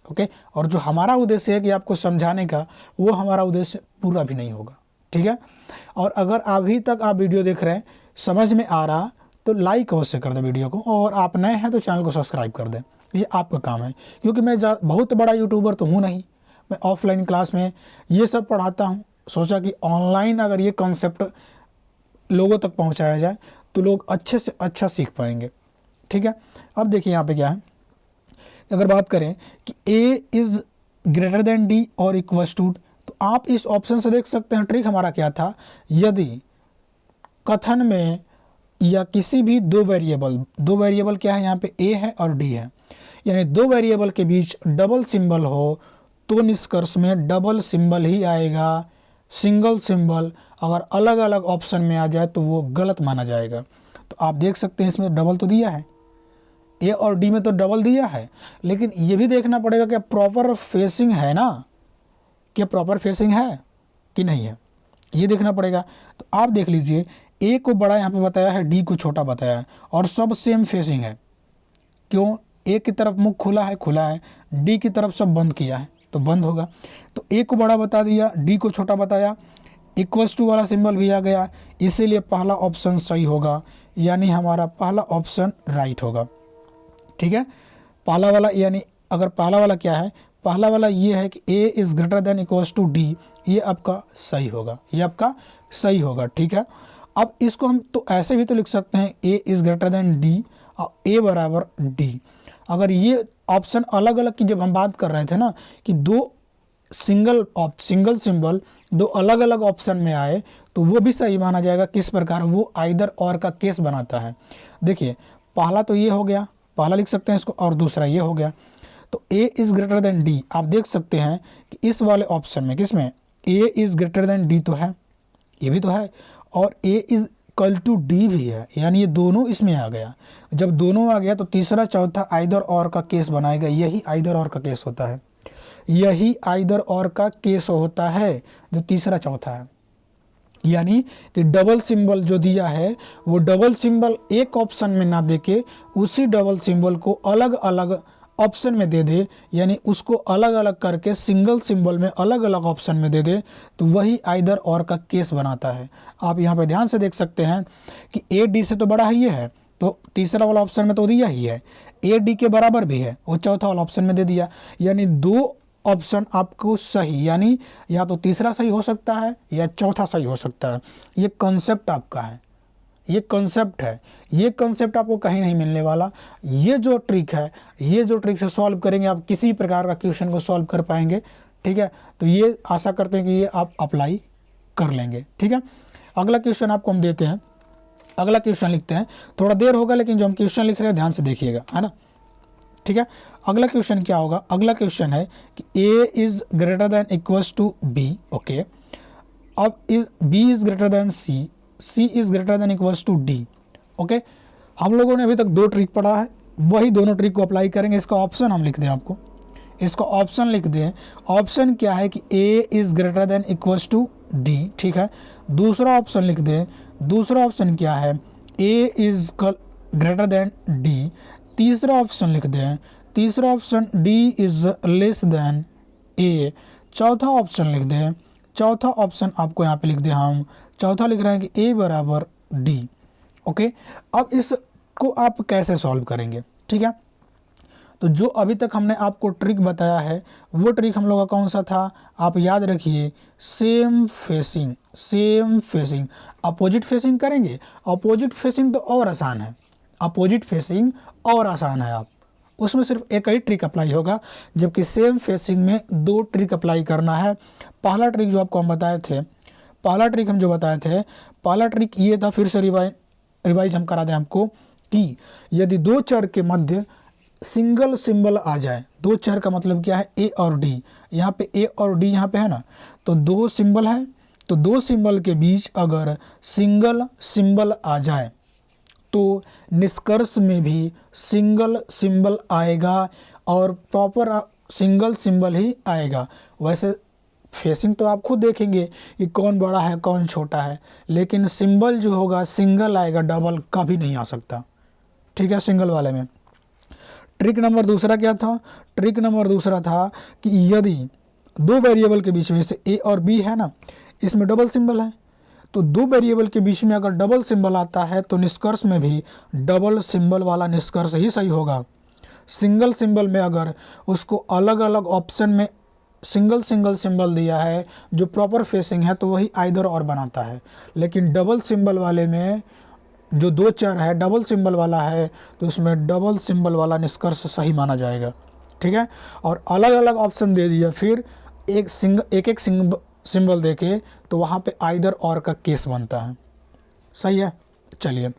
ओके, और जो हमारा उद्देश्य है कि आपको समझाने का, वो हमारा उद्देश्य पूरा भी नहीं होगा, ठीक है। और अगर अभी तक आप वीडियो देख रहे हैं, समझ में आ रहा, तो लाइक अवश्य कर दें वीडियो को, और आप नए हैं तो चैनल को सब्सक्राइब कर दें, ये आपका काम है। क्योंकि मैं बहुत बड़ा यूट्यूबर तो हूँ नहीं, मैं ऑफलाइन क्लास में ये सब पढ़ाता हूँ। सोचा कि ऑनलाइन अगर ये कॉन्सेप्ट लोगों तक पहुँचाया जाए तो लोग अच्छे से अच्छा सीख पाएंगे, ठीक है। अब देखिए यहाँ पे क्या है, अगर बात करें कि A is greater than D और इक्वल्स टू, तो आप इस ऑप्शन से देख सकते हैं ट्रिक हमारा क्या था। यदि कथन में या किसी भी दो वेरिएबल क्या है, यहाँ पे ए है और डी है, यानी दो वेरिएबल के बीच डबल सिंबल हो तो निष्कर्ष में डबल सिंबल ही आएगा, सिंगल सिंबल अगर अलग अलग ऑप्शन में आ जाए तो वो गलत माना जाएगा। तो आप देख सकते हैं इसमें डबल तो दिया है, ए और डी में तो डबल दिया है, लेकिन ये भी देखना पड़ेगा कि प्रॉपर फेसिंग है ना, क्या प्रॉपर फेसिंग है कि नहीं है, ये देखना पड़ेगा। तो आप देख लीजिए, ए को बड़ा यहाँ पे बताया है, डी को छोटा बताया है, और सब सेम फेसिंग है। क्यों? ए की तरफ मुख खुला है, डी की तरफ सब बंद किया है तो बंद होगा। तो ए को बड़ा बता दिया, डी को छोटा बताया, इक्वल्स टू वाला सिंबल भी आ गया, इसीलिए पहला ऑप्शन सही होगा, यानी हमारा पहला ऑप्शन राइट होगा। ठीक है, पहला वाला, यानी अगर पहला वाला क्या है, पहला वाला ये है कि A is greater than equals to D, ये आपका सही होगा, ये आपका सही होगा। ठीक है, अब इसको हम तो ऐसे भी तो लिख सकते हैं, ए इज़ ग्रेटर देन डी और ए बराबर डी। अगर ये ऑप्शन अलग अलग की जब हम बात कर रहे थे ना कि दो सिंगल सिंबल दो अलग अलग ऑप्शन में आए तो वो भी सही माना जाएगा। किस प्रकार? वो आइदर और का केस बनाता है। देखिए, पहला तो ये हो गया, पहला लिख सकते हैं इसको, और दूसरा ये हो गया। तो ए इज़ ग्रेटर देन डी, आप देख सकते हैं कि इस वाले ऑप्शन में किसमें A is greater than D तो है, ये भी तो है, और A is equal to D भी है, यानी ये दोनों इसमें आ गया। जब दोनों आ गया तो तीसरा चौथा आइदर और का केस बनाएगा, यही आइदर और का केस होता है, यही आइदर और का केस होता है जो तीसरा चौथा है। यानी कि डबल सिंबल जो दिया है वो डबल सिंबल एक ऑप्शन में ना देके उसी डबल सिंबल को अलग अलग ऑप्शन में दे दे, यानी उसको अलग अलग करके सिंगल सिंबल में अलग अलग ऑप्शन में दे दे, तो वही आइदर और का केस बनाता है। आप यहाँ पे ध्यान से देख सकते हैं कि ए डी से तो बड़ा ही है, तो तीसरा वाला ऑप्शन में तो दिया ही है, ए डी के बराबर भी है, वो चौथा वाला ऑप्शन में दे दिया, यानी दो ऑप्शन आपको सही, यानी या तो तीसरा सही हो सकता है या चौथा सही हो सकता है। ये कॉन्सेप्ट आपका है, ये कॉन्सेप्ट है, ये कॉन्सेप्ट आपको कहीं नहीं मिलने वाला। ये जो ट्रिक है, ये जो ट्रिक से सॉल्व करेंगे आप किसी प्रकार का क्वेश्चन को सॉल्व कर पाएंगे। ठीक है, तो ये आशा करते हैं कि ये आप अप्लाई कर लेंगे। ठीक है, अगला क्वेश्चन आपको हम देते हैं, अगला क्वेश्चन लिखते हैं, थोड़ा देर होगा लेकिन जो हम क्वेश्चन लिख रहे हैं ध्यान से देखिएगा, है ना। ठीक है, अगला क्वेश्चन क्या होगा? अगला क्वेश्चन है कि A is greater than equals to B. Okay, अब is B is greater than C, C is greater than equals to D. Okay, हम लोगों ने अभी तक दो ट्रिक पढ़ा है, वही दोनों ट्रिक को अप्लाई करेंगे। इसका ऑप्शन हम लिख दें, आपको इसका ऑप्शन लिख दें। ऑप्शन क्या है कि A is greater than equals to D. ठीक है, दूसरा ऑप्शन लिख दें, दूसरा ऑप्शन क्या है? A is greater than D. तीसरा ऑप्शन लिख दें, तीसरा option D is less than A. चौथा ऑप्शन लिख दें, चौथा ऑप्शन आपको यहाँ पे लिख दें, हम चौथा लिख रहे हैं कि ए बराबर डी। ओके, अब इसको आप कैसे सॉल्व करेंगे? ठीक है, तो जो अभी तक हमने आपको ट्रिक बताया है वो ट्रिक हम लोग का कौन सा था? आप याद रखिए, same facing, same facing. Opposite facing करेंगे, अपोजिट फेसिंग तो और आसान है, अपोजिट फेसिंग और आसान है, आप उसमें सिर्फ एक ही ट्रिक अप्लाई होगा, जबकि सेम फेसिंग में दो ट्रिक अप्लाई करना है। पहला ट्रिक जो आपको हम बताए थे, पहला ट्रिक हम जो बताए थे, पहला ट्रिक ये था, फिर से रिवाइज हम करा दें आपको, कि यदि दो चर के मध्य सिंगल सिंबल आ जाए, दो चर का मतलब क्या है? ए और डी। यहाँ पे ए और डी यहाँ पे है ना, तो दो सिंबल है, तो दो सिंबल के बीच अगर सिंगल सिंबल आ जाए तो निष्कर्ष में भी सिंगल सिंबल आएगा और प्रॉपर सिंगल सिंबल ही आएगा। वैसे फेसिंग तो आप खुद देखेंगे कि कौन बड़ा है कौन छोटा है, लेकिन सिंबल जो होगा सिंगल आएगा, डबल कभी नहीं आ सकता। ठीक है, सिंगल वाले में। ट्रिक नंबर दूसरा क्या था? ट्रिक नंबर दूसरा था कि यदि दो वेरिएबल के बीच में, जैसे ए और बी है ना, इसमें डबल सिंबल है, तो दो वेरिएबल के बीच में अगर डबल सिंबल आता है तो निष्कर्ष में भी डबल सिंबल वाला निष्कर्ष ही सही होगा। सिंगल सिंबल में अगर उसको अलग अलग ऑप्शन में सिंगल सिंबल दिया है जो प्रॉपर फेसिंग है तो वही आइदर और बनाता है, लेकिन डबल सिंबल वाले में जो दो चर है डबल सिंबल वाला है तो उसमें डबल सिंबल वाला निष्कर्ष सही माना जाएगा। ठीक है, और अलग अलग ऑप्शन दे दिया, फिर एक सिंबल देके, तो वहाँ पे आइदर और का केस बनता है। सही है, चलिए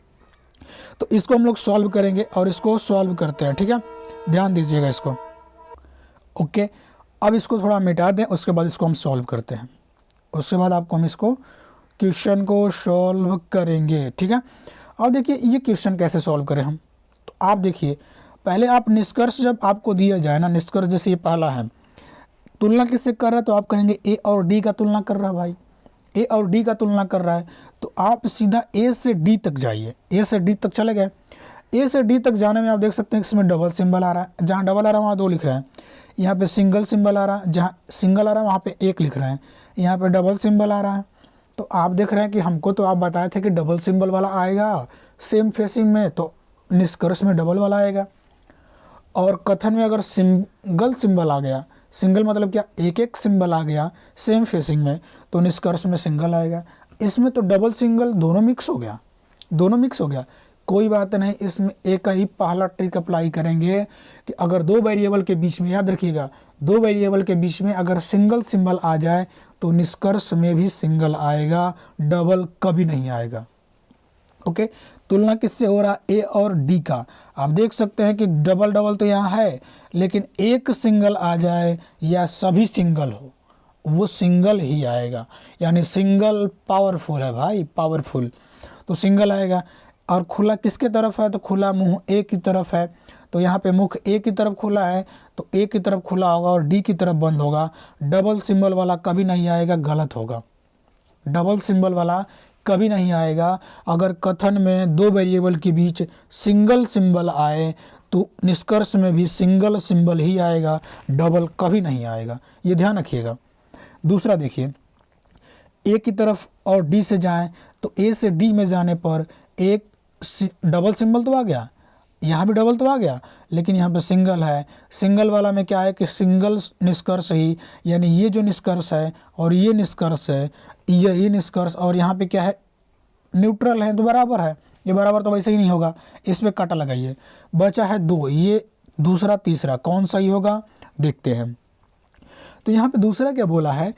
तो इसको हम लोग सॉल्व करेंगे और इसको सॉल्व करते हैं। ठीक है, ध्यान दीजिएगा इसको। ओके, अब इसको थोड़ा मिटा दें, उसके बाद इसको हम सॉल्व करते हैं, उसके बाद आपको हम इसको क्वेश्चन को सॉल्व करेंगे। ठीक है, और देखिए ये क्वेश्चन कैसे सॉल्व करें हम, तो आप देखिए पहले आप निष्कर्ष जब आपको दिया जाए ना, निष्कर्ष जैसे ये पहला है, तुलना किससे कर रहा है, तो आप कहेंगे ए और डी का तुलना कर रहा है भाई, ए और डी का तुलना कर रहा है, तो आप सीधा ए से डी तक जाइए, ए से डी तक चले गए। ए से डी तक जाने में आप देख सकते हैं इसमें डबल सिंबल आ रहा है, जहाँ डबल आ रहा है वहाँ 2 लिख रहे हैं, यहाँ पे सिंगल सिंबल आ रहा है, जहाँ सिंगल आ रहा है वहाँ पे 1 लिख रहे हैं, यहाँ पे डबल सिंबल आ रहा है। तो आप देख रहे हैं कि हमको तो आप बताए थे कि डबल सिंबल वाला आएगा सेम फेसिंग में, तो निष्कर्ष में डबल वाला आएगा। और कथन में अगर सिंगल सिंबल आ गया, सिंगल मतलब क्या, एक एक सिंबल आ गया सेम फेसिंग में, तो निष्कर्ष में सिंगल आएगा। इसमें तो डबल सिंगल दोनों मिक्स हो गया, दोनों मिक्स हो गया, कोई बात नहीं। इसमें एक ही पहला ट्रिक अप्लाई करेंगे कि अगर 2 वेरिएबल के बीच में, याद रखिएगा 2 वेरिएबल के बीच में अगर सिंगल सिंबल आ जाए तो निष्कर्ष में भी सिंगल आएगा, डबल कभी नहीं आएगा। ओके, तुलना किससे हो रहा, ए और डी का। आप देख सकते हैं कि डबल डबल तो यहाँ है, लेकिन एक सिंगल आ जाए या सभी सिंगल हो, वो सिंगल ही आएगा, यानी सिंगल पावरफुल है भाई, पावरफुल, तो सिंगल आएगा। और खुला किसके तरफ है, तो खुला मुंह ए की तरफ है, तो यहाँ पे मुख ए की तरफ खुला है, तो ए की तरफ खुला होगा और डी की तरफ बंद होगा। डबल सिंबल वाला कभी नहीं आएगा, गलत होगा, डबल सिंबल वाला कभी नहीं आएगा। अगर कथन में 2 वेरिएबल के बीच सिंगल सिंबल आए तो निष्कर्ष में भी सिंगल सिंबल ही आएगा, डबल कभी नहीं आएगा, ये ध्यान रखिएगा। दूसरा देखिए, ए की तरफ और डी से जाएं तो ए से डी में जाने पर एक डबल सिंबल तो आ गया, यहाँ भी डबल तो आ गया, लेकिन यहाँ पे सिंगल है। सिंगल वाला में क्या है कि सिंगल निष्कर्ष ही, यानी ये जो निष्कर्ष है और ये निष्कर्ष है, ये निष्कर्ष, और यहाँ पे क्या है, न्यूट्रल है, तो बराबर है। ये बराबर तो वैसे ही नहीं होगा, इस पर काटा लगाइए, बचा है 2, ये दूसरा तीसरा कौन सही होगा देखते हैं। तो यहाँ पे दूसरा क्या बोला है,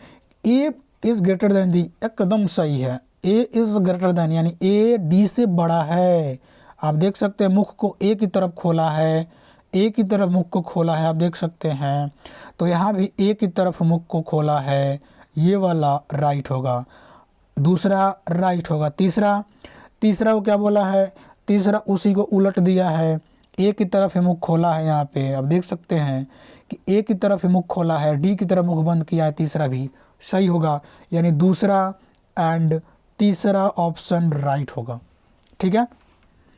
ए इज़ ग्रेटर देन दी, एकदम सही है, ए इज़ ग्रेटर देन, यानी ए डी से बड़ा है। आप देख सकते हैं मुख को ए की तरफ खोला है, ए की तरफ मुख को खोला है, आप देख सकते हैं, तो यहाँ भी ए की तरफ मुख को खोला है, ये वाला राइट होगा, दूसरा राइट होगा। तीसरा वो क्या बोला है, तीसरा उसी को उलट दिया है, ए की तरफ ही मुख खोला है, यहाँ पे आप देख सकते हैं कि ए की तरफ ही मुख खोला है, डी की तरफ मुख बंद किया है, तीसरा भी सही होगा, यानी दूसरा एंड तीसरा ऑप्शन राइट होगा। ठीक है,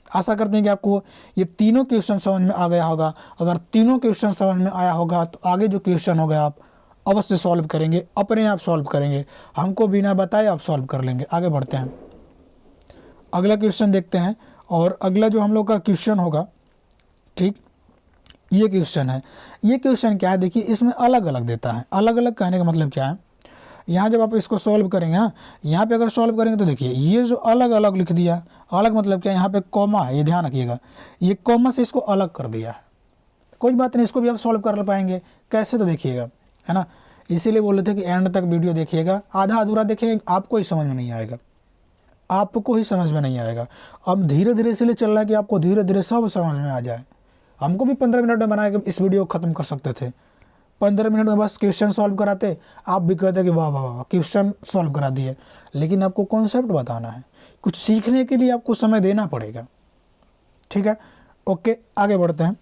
आशा करते हैं कि आपको ये तीनों क्वेश्चन समझ में आ गया होगा। अगर तीनों क्वेश्चन समझ में आया होगा तो आगे जो क्वेश्चन होगा आप अवश्य सॉल्व करेंगे, अपने आप सॉल्व करेंगे, हमको बिना बताए आप सॉल्व कर लेंगे। आगे बढ़ते हैं, अगला क्वेश्चन देखते हैं। और अगला जो हम लोग का क्वेश्चन होगा, ठीक, ये क्वेश्चन है। ये क्वेश्चन क्या है, देखिए इसमें अलग अलग देता है। अलग अलग कहने का मतलब क्या है, यहाँ जब आप इसको सॉल्व करेंगे ना, यहाँ पे अगर सॉल्व करेंगे तो देखिए ये जो अलग अलग लिख दिया, अलग मतलब क्या, यहाँ पे कॉमा है, ये ध्यान रखिएगा, ये कॉमा से इसको अलग कर दिया है। कोई बात नहीं, इसको भी आप सॉल्व कर पाएंगे, कैसे तो देखिएगा, है ना। इसीलिए बोले थे कि एंड तक वीडियो देखिएगा, आधा अधूरा देखिएगा आपको ही समझ में नहीं आएगा, आपको ही समझ में नहीं आएगा। अब धीरे धीरे इसलिए चल रहा है कि आपको धीरे धीरे सब समझ में आ जाए। हमको भी 15 मिनट में बना के इस वीडियो को ख़त्म कर सकते थे, 15 मिनट में बस क्वेश्चन सॉल्व कराते, आप भी कहते कि वाह वाह वाह क्वेश्चन सॉल्व करा दिए, लेकिन आपको कॉन्सेप्ट बताना है, कुछ सीखने के लिए आपको समय देना पड़ेगा। ठीक है, ओके, आगे बढ़ते हैं।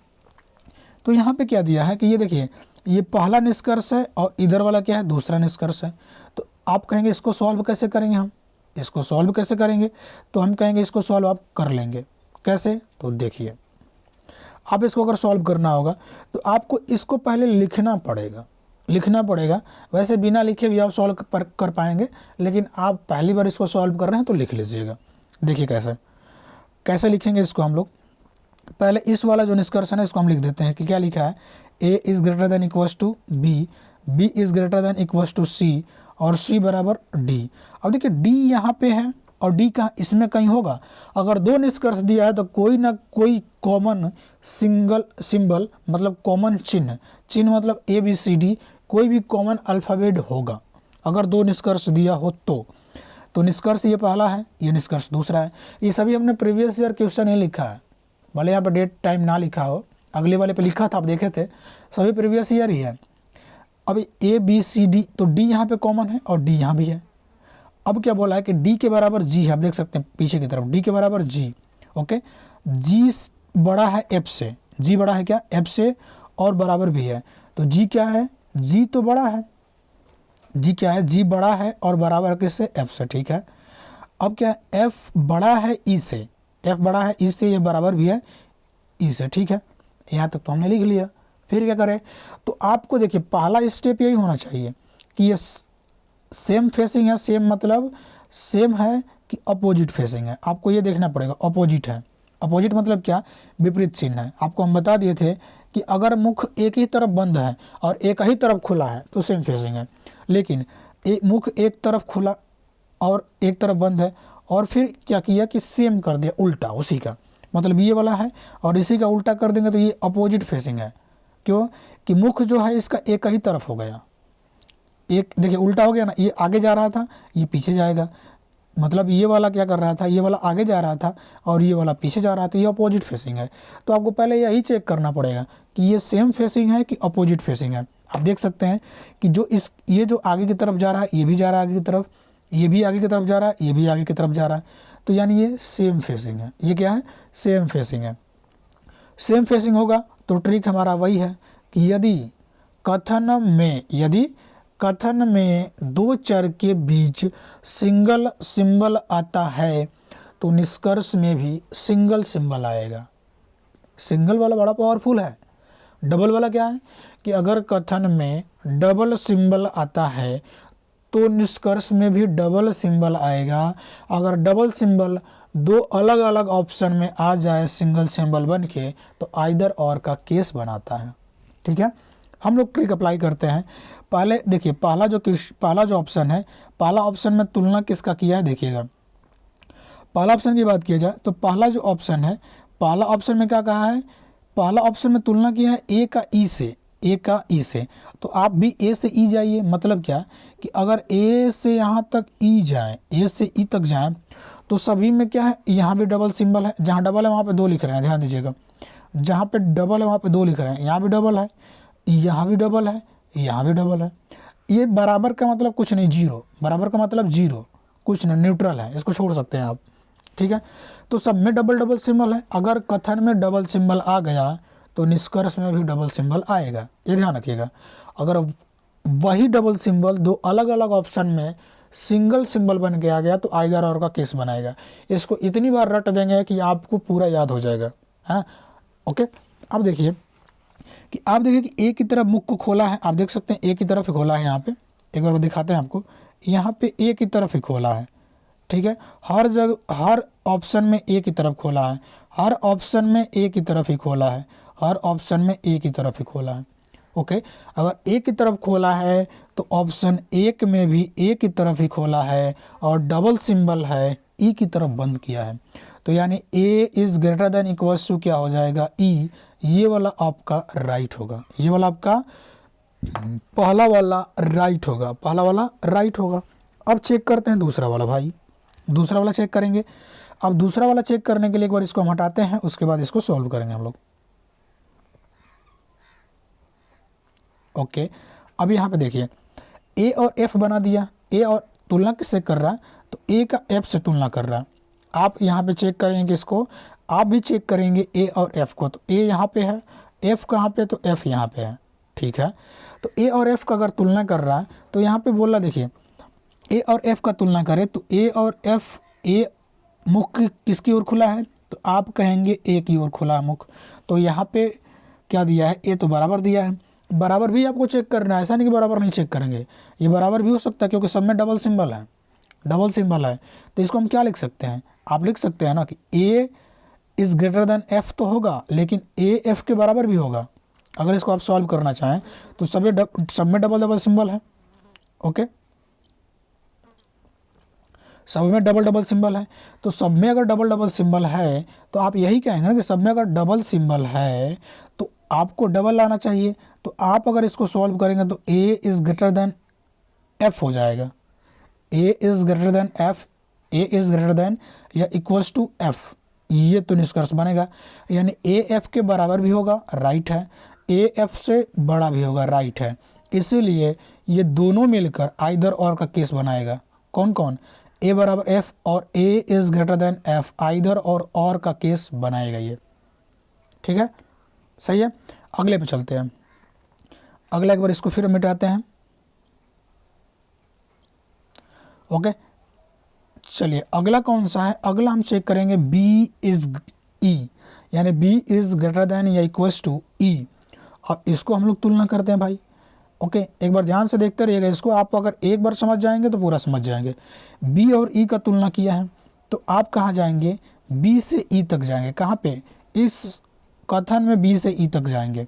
तो यहाँ पे क्या दिया है कि ये देखिए, ये पहला निष्कर्ष है और इधर वाला क्या है, दूसरा निष्कर्ष है। तो आप कहेंगे इसको सॉल्व कैसे करेंगे, हम इसको सॉल्व कैसे करेंगे, तो हम कहेंगे इसको सॉल्व आप कर लेंगे। कैसे, तो देखिए आप इसको अगर सॉल्व करना होगा तो आपको इसको पहले लिखना पड़ेगा। वैसे बिना लिखे भी आप सॉल्व कर पाएंगे, लेकिन आप पहली बार इसको सॉल्व कर रहे हैं तो लिख लीजिएगा। देखिए कैसे लिखेंगे इसको हम लोग। पहले इस वाला जो निष्कर्ष है ना, इसको हम लिख देते हैं कि क्या लिखा है, A is greater than equals to B, B is greater than equals to C, और सी बराबर डी। अब देखिए डी यहाँ पे है और डी कहाँ, इसमें कहीं होगा। अगर 2 निष्कर्ष दिया है तो कोई ना कोई कॉमन सिंगल सिंबल, मतलब कॉमन चिन्ह मतलब ए बी सी डी, कोई भी कॉमन अल्फ़ाबेट होगा अगर 2 निष्कर्ष दिया हो तो निष्कर्ष ये पहला है, ये निष्कर्ष दूसरा है। ये सभी हमने प्रीवियस ईयर क्वेश्चन ही लिखा है, भले यहाँ पर डेट टाइम ना लिखा हो, अगले वाले पे लिखा था, आप देखे थे, सभी प्रीवियस ईयर ही है। अब ए बी सी डी, तो डी यहाँ पे कॉमन है और डी यहाँ भी है। अब क्या बोला है कि डी के बराबर जी है, आप देख सकते हैं पीछे की तरफ डी के बराबर जी। ओके, जी बड़ा है एफ से, जी बड़ा है क्या एफ से और बराबर भी है, तो जी क्या है, जी तो बड़ा है, जी क्या है, जी बड़ा है और बराबर किससे, एफ से। ठीक है, अब क्या है, एफ बड़ा है ई से, एफ बड़ा है ई से, ये बराबर भी है ई से। ठीक है, यहाँ तक तो हमने लिख लिया। फिर क्या करें, तो आपको देखिए पहला स्टेप यही होना चाहिए कि ये सेम फेसिंग है, सेम मतलब सेम है कि अपोजिट फेसिंग है, आपको ये देखना पड़ेगा अपोजिट है। अपोजिट मतलब क्या, विपरीत चिन्ह है। आपको हम बता दिए थे कि अगर मुख एक ही तरफ बंद है और एक ही तरफ खुला है तो सेम फेसिंग है, लेकिन मुख एक तरफ खुला और एक तरफ बंद है और फिर क्या किया कि सेम कर दिया उल्टा उसी का, मतलब ये वाला है और इसी का उल्टा कर देंगे तो ये अपोजिट फेसिंग है। क्यों कि मुख जो है इसका एक ही तरफ हो गया, एक देखिए उल्टा हो गया ना, ये आगे जा रहा था ये पीछे जाएगा, मतलब ये वाला क्या कर रहा था, ये वाला आगे जा रहा था और ये वाला पीछे जा रहा था, ये अपोजिट फेसिंग है। तो आपको पहले यही चेक करना पड़ेगा कि ये सेम फेसिंग है कि अपोजिट फेसिंग है। आप देख सकते हैं कि जो ये जो आगे की तरफ जा रहा है ये भी जा रहा है आगे की तरफ, ये भी आगे की तरफ जा रहा है, ये भी आगे की तरफ जा रहा है, तो यानी ये सेम फेसिंग है। ये क्या है, सेम फेसिंग है। सेम फेसिंग होगा तो ट्रिक हमारा वही है कि यदि कथन में दो चर के बीच सिंगल सिंबल आता है तो निष्कर्ष में भी सिंगल सिंबल आएगा। सिंगल वाला बड़ा पावरफुल है, डबल वाला क्या है कि अगर कथन में डबल सिंबल आता है तो निष्कर्ष में भी डबल सिंबल आएगा। अगर डबल सिंबल दो अलग अलग ऑप्शन में आ जाए सिंगल सिंबल बन के तो आइदर और का केस बनाता है। ठीक है, हम लोग ट्रिक अप्लाई करते हैं। पहले देखिए पहला जो ऑप्शन है, पहला ऑप्शन में तुलना किसका किया है देखिएगा। पहला ऑप्शन की बात किया जाए तो पहला जो ऑप्शन है, पहला ऑप्शन में क्या कहा है, पहला ऑप्शन में तुलना किया है ए का ई से, ए का ई से। तो आप भी ए से ई जाइए, मतलब क्या कि अगर ए से यहाँ तक ई जाए, ए से ई तक जाए तो सभी में क्या है, यहाँ भी डबल सिंबल है, जहाँ डबल है वहाँ पे दो लिख रहे हैं, ध्यान दीजिएगा, जहाँ पे डबल है वहाँ पे दो लिख रहे हैं, यहाँ भी डबल है, यहाँ भी डबल है, यहाँ भी डबल है। ये बराबर का मतलब कुछ नहीं, जीरो, बराबर का मतलब जीरो, कुछ नहीं, न्यूट्रल है, इसको छोड़ सकते हैं आप। ठीक है, तो सब में डबल डबल सिंबल है। अगर कथन में डबल सिंबल आ गया तो निष्कर्ष में भी डबल सिंबल आएगा, ये ध्यान रखिएगा। अगर वही डबल सिंबल दो अलग अलग ऑप्शन में सिंगल सिंबल बन के आ गया तो आइदर और का केस बनाएगा। इसको इतनी बार रट देंगे कि आपको पूरा याद हो जाएगा, है। ओके, अब देखिए कि ए की तरफ मुख को खोला है, आप देख सकते हैं ए की तरफ ही खोला है, यहाँ पे एक बार दिखाते हैं आपको, यहाँ पे ए की तरफ ही खोला है। ठीक है, हर जगह हर ऑप्शन में ए की तरफ खोला है, हर ऑप्शन में ए की तरफ ही खोला है, हर ऑप्शन में ए की तरफ ही खोला है। ओके, अगर ए की तरफ खोला है तो ऑप्शन एक में भी ए की तरफ ही खोला है और डबल सिंबल है ई की तरफ बंद किया है, तो यानी A is greater than equals to क्या हो जाएगा, ई। ये वाला आपका राइट होगा, ये वाला आपका पहला वाला राइट होगा, पहला वाला राइट होगा। अब चेक करते हैं दूसरा वाला, भाई दूसरा वाला चेक करेंगे। अब दूसरा वाला चेक करने के लिए एक बार इसको हम हटाते हैं, उसके बाद इसको सॉल्व करेंगे हम लोग। ओके, अब यहाँ पे देखिए ए और एफ बना दिया, ए और तुलना किससे कर रहा है, तो ए का एफ से तुलना कर रहा है। आप यहाँ पे चेक करेंगे इसको, आप भी चेक करेंगे ए और एफ को, तो ए यहाँ पे है, एफ कहाँ पे, तो एफ यहाँ पे है। ठीक है, तो ए और एफ का अगर तुलना कर रहा है तो यहाँ पे बोला देखिए ए और एफ का तुलना करें तो ए और एफ, ए मुख किसकी ओर खुला है, तो आप कहेंगे ए की ओर खुला है मुख। तो यहाँ पे क्या दिया है, ए तो बराबर दिया है, बराबर भी आपको चेक करना है, ऐसा नहीं कि बराबर नहीं चेक करेंगे, ये बराबर भी हो सकता है क्योंकि सब में डबल सिंबल है, डबल सिंबल है। तो इसको हम क्या लिख सकते हैं, आप लिख सकते हैं ना कि A is greater than F तो होगा, लेकिन ए एफ के बराबर भी होगा। अगर इसको आप सॉल्व करना चाहें तो सब में डबल डबल सिंबल है। ओके, सब में डबल डबल सिंबल है, तो सब में अगर डबल डबल सिंबल है तो आप यही कहेंगे ना कि सब में अगर डबल सिंबल है तो आपको डबल लाना चाहिए। तो आप अगर इसको सॉल्व करेंगे तो ए इज़ ग्रेटर देन एफ हो जाएगा, A is greater than F, A is greater than या इक्वल्स टू एफ, ये तो निष्कर्ष बनेगा। यानी ए एफ के बराबर भी होगा, राइट है, ए एफ से बड़ा भी होगा, राइट है। इसीलिए ये दोनों मिलकर आइदर और का केस बनाएगा। कौन कौन, ए बराबर एफ और A is greater than F, either और का केस बनाएगा ये, ठीक है, सही है। अगले पे चलते हैं, अगला एक बार इसको फिर मिटाते हैं। ओके, चलिए अगला कौन सा है, अगला हम चेक करेंगे बी इज ई, यानी बी इज ग्रेटर देन या इक्वल्स टू ई, और इसको हम लोग तुलना करते हैं भाई। ओके, एक बार ध्यान से देखते रहिएगा इसको, आप अगर एक बार समझ जाएंगे तो पूरा समझ जाएंगे। बी और ई का तुलना किया है तो आप कहाँ जाएंगे, बी से ई तक जाएंगे, कहाँ पे, इस कथन में बी से ई तक जाएंगे।